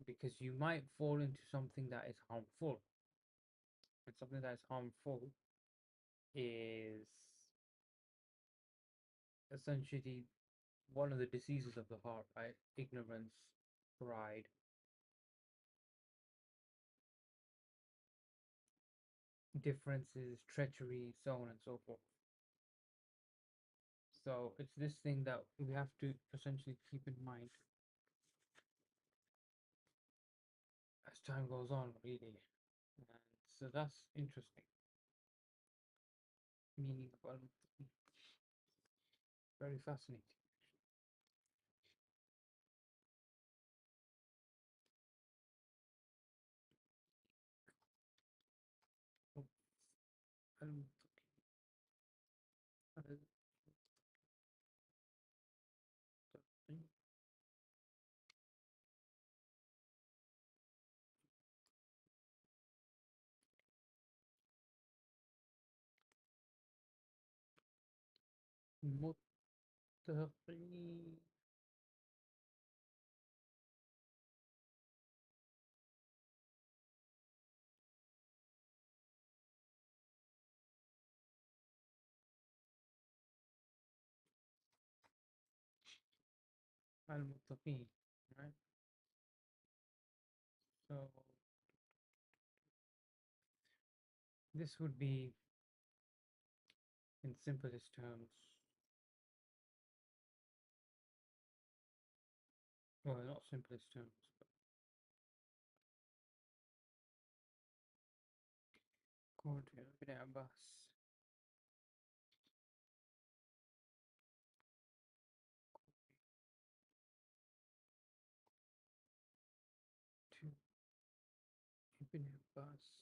because you might fall into something that is harmful. And something that is harmful is essentially one of the diseases of the heart, right? Ignorance, pride, differences, treachery, so on and so forth. So it's this thing that we have to essentially keep in mind as time goes on, really. And so that's interesting. Meaning of very fascinating. Oh, متقين المتقين, right? So this would be, in simplest terms, well, not simplest terms, According to Ibn Abbas. To Ibn Abbas.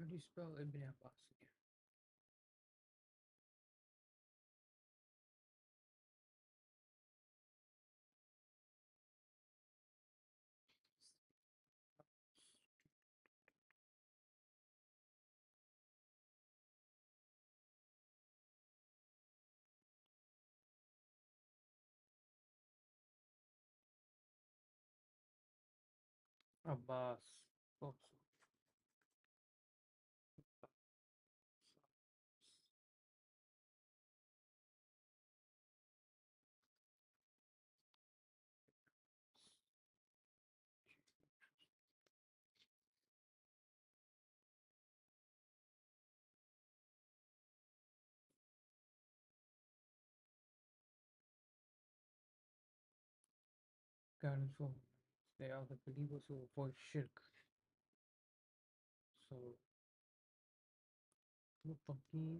How do you spell Ibn Abbas again? Abbas. Also. Guidance for they are the believers who avoid shirk. So Muttaqeen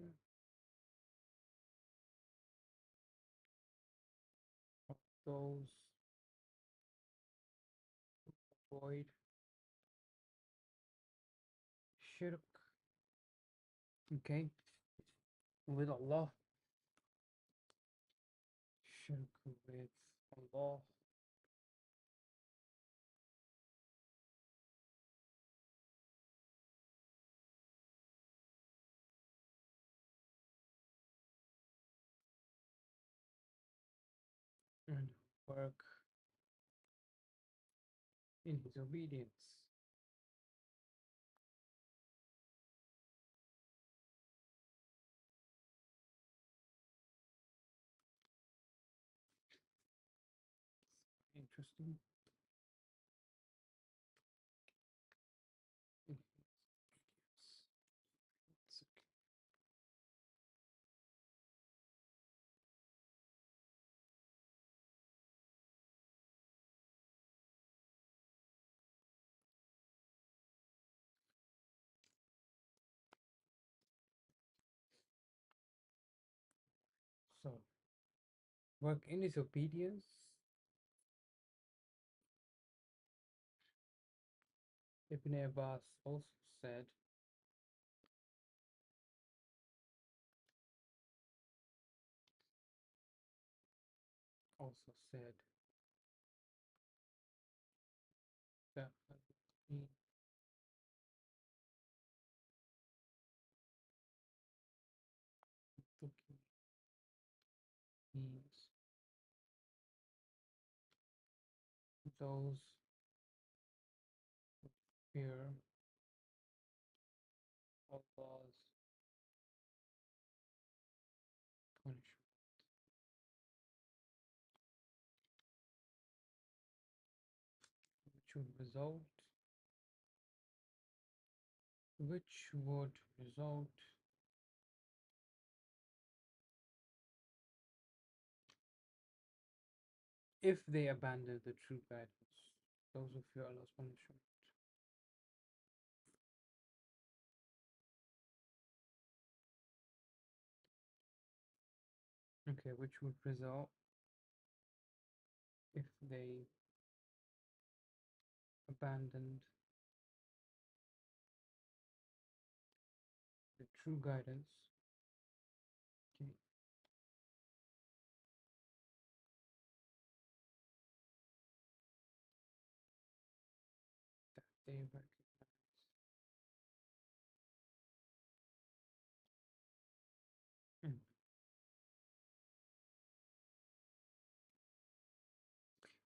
are those who avoid shirk, okay, with Allah, shirk with Allah, and work in His obedience. Interesting. In His obedience. It's okay. So, work in His obedience. Ibn Abbas also said, also said that means those who fear Allah's punishment, which would result if they abandon the true guidance, those who fear Allah's punishment. Okay, which would result if they abandoned the true guidance. Okay, that they recognize. Mm.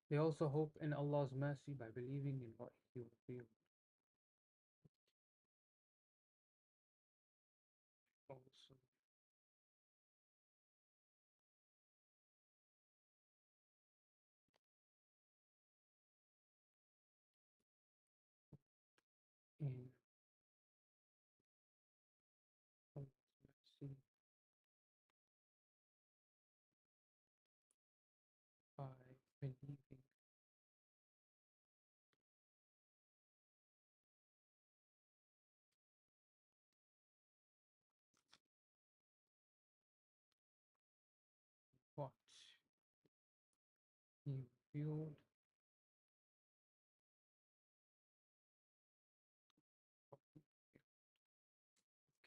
They also hope in Allah's mercy by believing in what He revealed. Also, in field.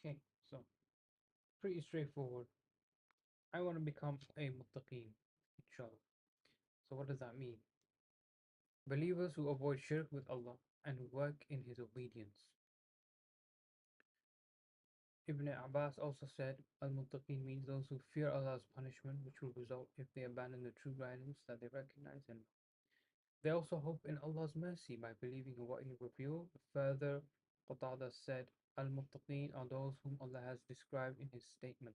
Okay, so pretty straightforward. I want to become a muttaqeen, inshallah. So what does that mean? Believers who avoid shirk with Allah and who work in His obedience. Ibn Abbas also said, Al-Muttaqin means those who fear Allah's punishment, which will result if they abandon the true guidance that they recognize and they also hope in Allah's mercy by believing in what He revealed. Further, Qatada said, Al-Muttaqin are those whom Allah has described in His statement.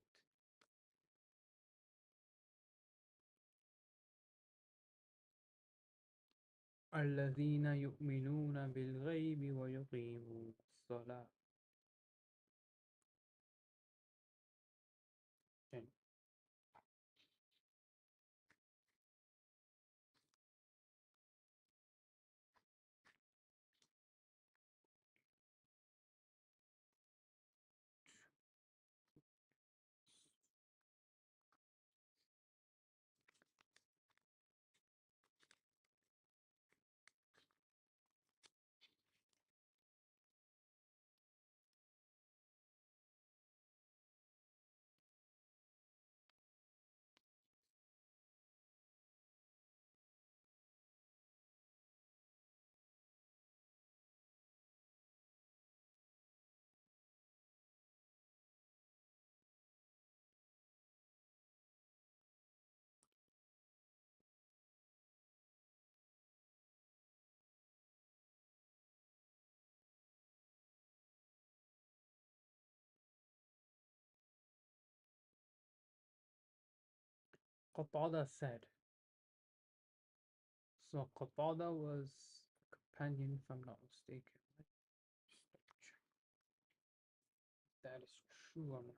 الذين يؤمنون بالغيب ويقيمون الصلاة. Okay. Qatada said, so Qatada was a companion, if I'm not mistaken. Let's check if that is true or not.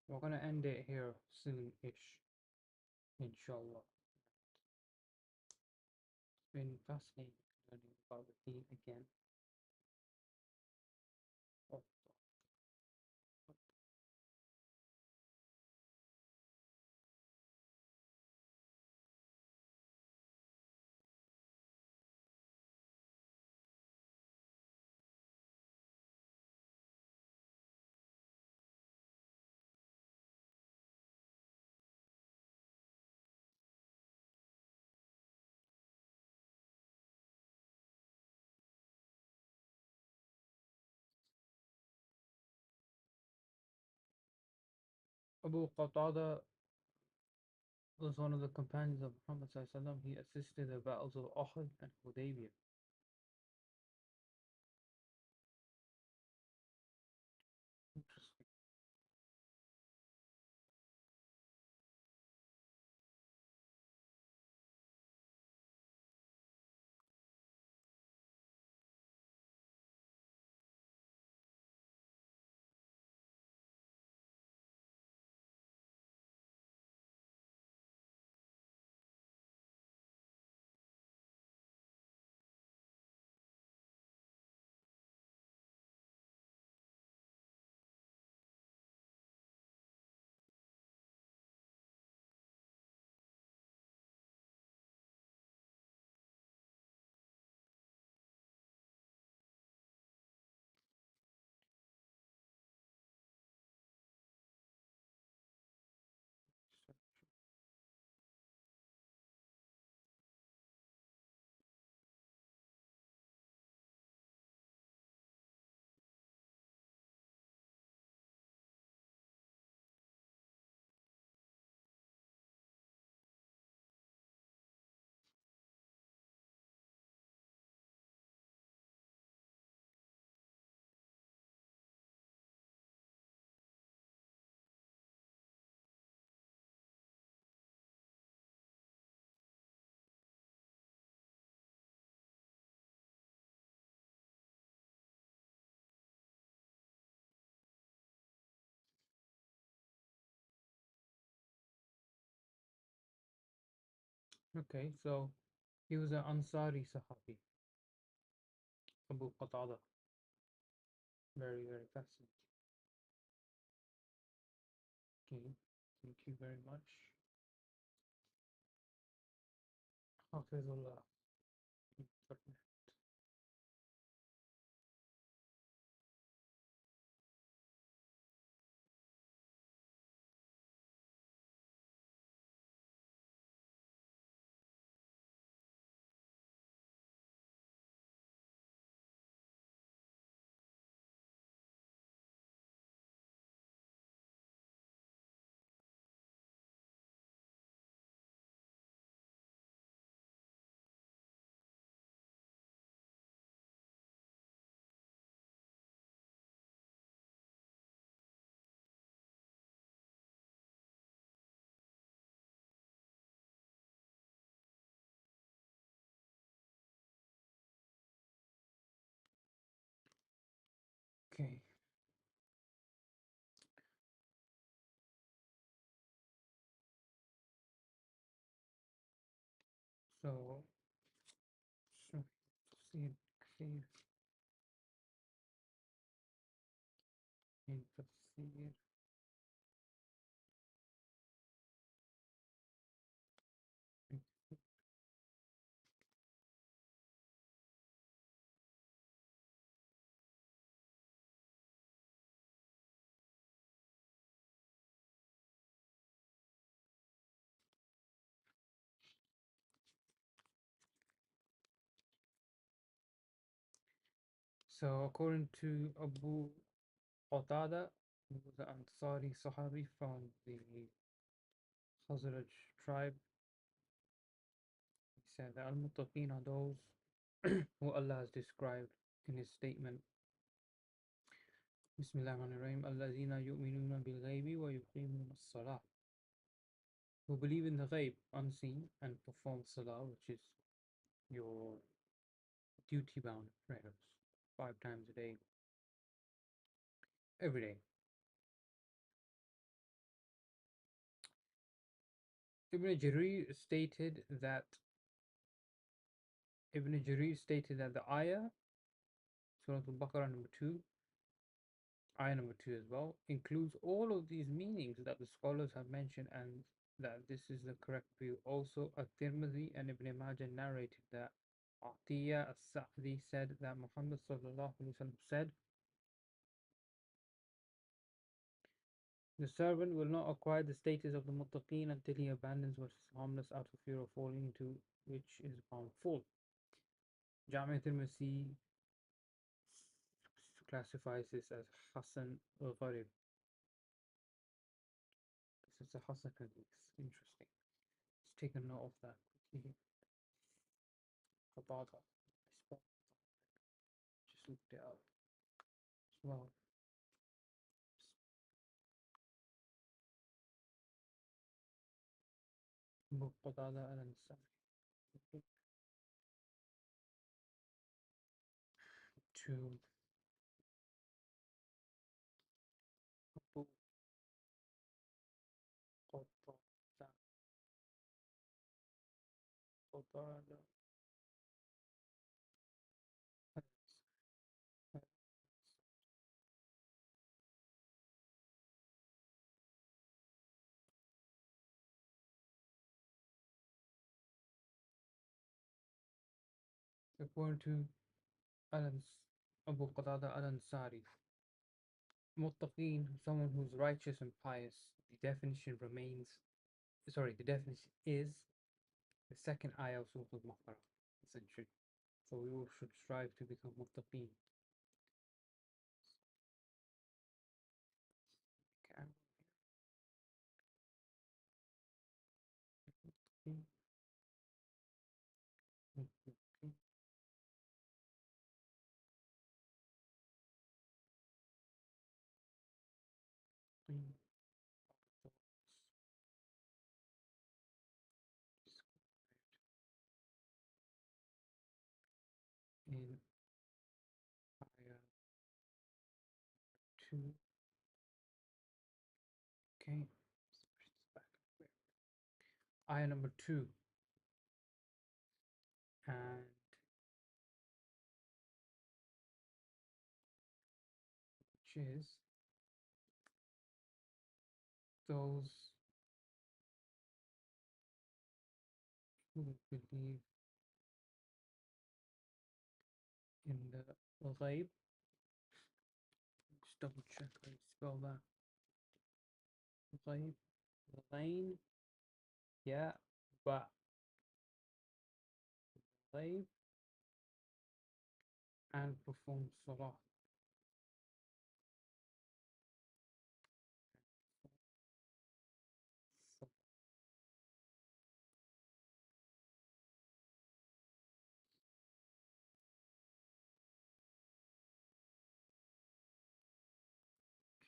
We're gonna end it here soon-ish, inshallah. It's been fascinating learning about the theme again. Oh, Abu Qatada was one of the companions of Muhammad ﷺ. He assisted the battles of Uhud and Hudaybiyah. Interesting. Okay, so he was an Ansari Sahabi, Abu Qatada. Very, very fascinating. Okay, thank you very much. Hafizullah. Okay, so Tafsir clear in Tafsir. So according to Abu Qatada, who was an Ansari Sahabi from the Khazraj tribe, he said that Al-Muttaqin are those who Allah has described in His statement. Bismillahirrahmanirrahim. Allazina yu'minuna bil ghaybi wa yuqimuna as-salah. Who believe in the ghaib, unseen, and perform salah, which is your duty bound prayers, 5 times a day, every day. Ibn Jarir stated that the ayah, Surah Al-Baqarah number 2, ayah number 2 as well, includes all of these meanings that the scholars have mentioned, and that this is the correct view. Also, At-Tirmidhi and Ibn Majah narrated that Atiyah as-Sa'di said that Muhammad sallallahu alaihi wasallam said, "The servant will not acquire the status of the muttaqeen until he abandons what is harmless out of fear of falling into which is harmful." Jami' Tirmidhi classifies this as Hasan al-Gharib. This is a Hasan hadith. Interesting. Let's take a note of that quickly. Qatada. Just looked it up as well. Abu Qatada al-Ansari. To Abu Qatada. Qatada. According to Abu Qatada al-Ansari, Muttaqeen, someone who's righteous and pious. The definition is the second ayah of Surah Al-Baqarah, essentially. So we all should strive to become Muttaqeen. Okay. In ayah 2. Okay. Ayah number 2. And which is those who believe in the ghaib. Just double check how you spell that. Ghaib, ghain, yeah, ba, ghaib, and perform salah.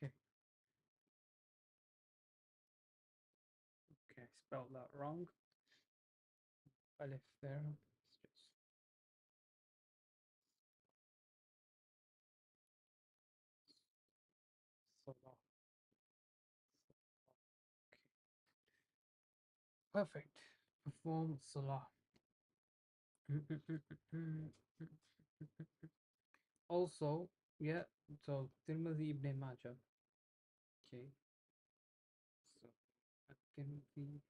Okay, okay, I spelled that wrong. Alif there. It's just salah. Okay, perfect. Perform salah. Also, yeah, so Tirmidhi Ibn Majah. Okay, so Tirmidhi,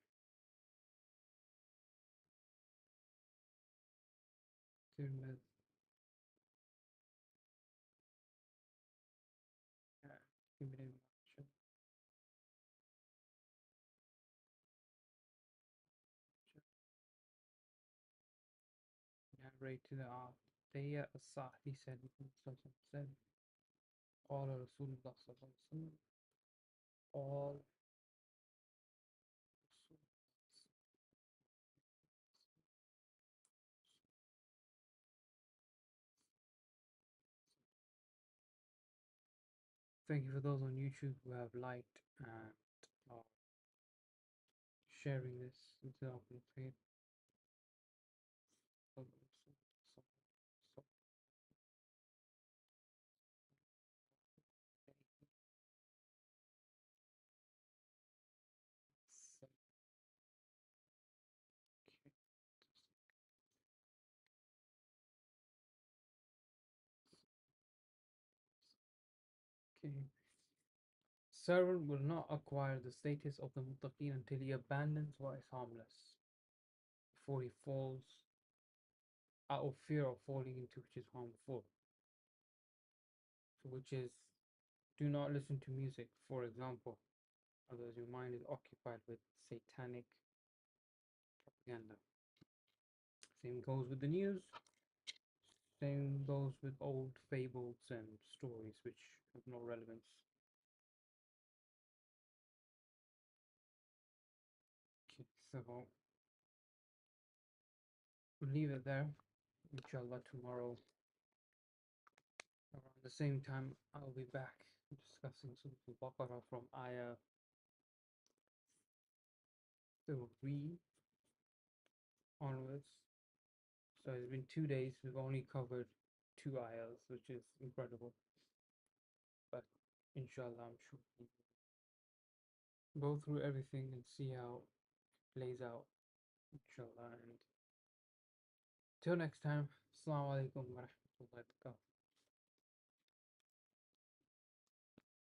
Tirmidhi, Ibn Majah, narrated they Sahli said, said, all Rasulullah sallallahu alaihi wasallam, all thank you for those on YouTube who have liked and are sharing this. Okay. Servant will not acquire the status of the muttaqin until he abandons what is harmless, before he falls out of fear of falling into which is harmful. So which is, do not listen to music, for example, otherwise your mind is occupied with satanic propaganda. Same goes with the news, same goes with old fables and stories which have no relevance. Okay, so we'll leave it there. Inshallah, tomorrow around the same time, I'll be back discussing Surah Al-Baqarah from Ayah 3 onwards. So it's been 2 days. We've only covered 2 ayahs, which is incredible. But inshallah, I'm sure we'll go through everything and see how it plays out. Inshallah. And till next time, Assalamu alaikum wa rahmatullahi wa barakatuh.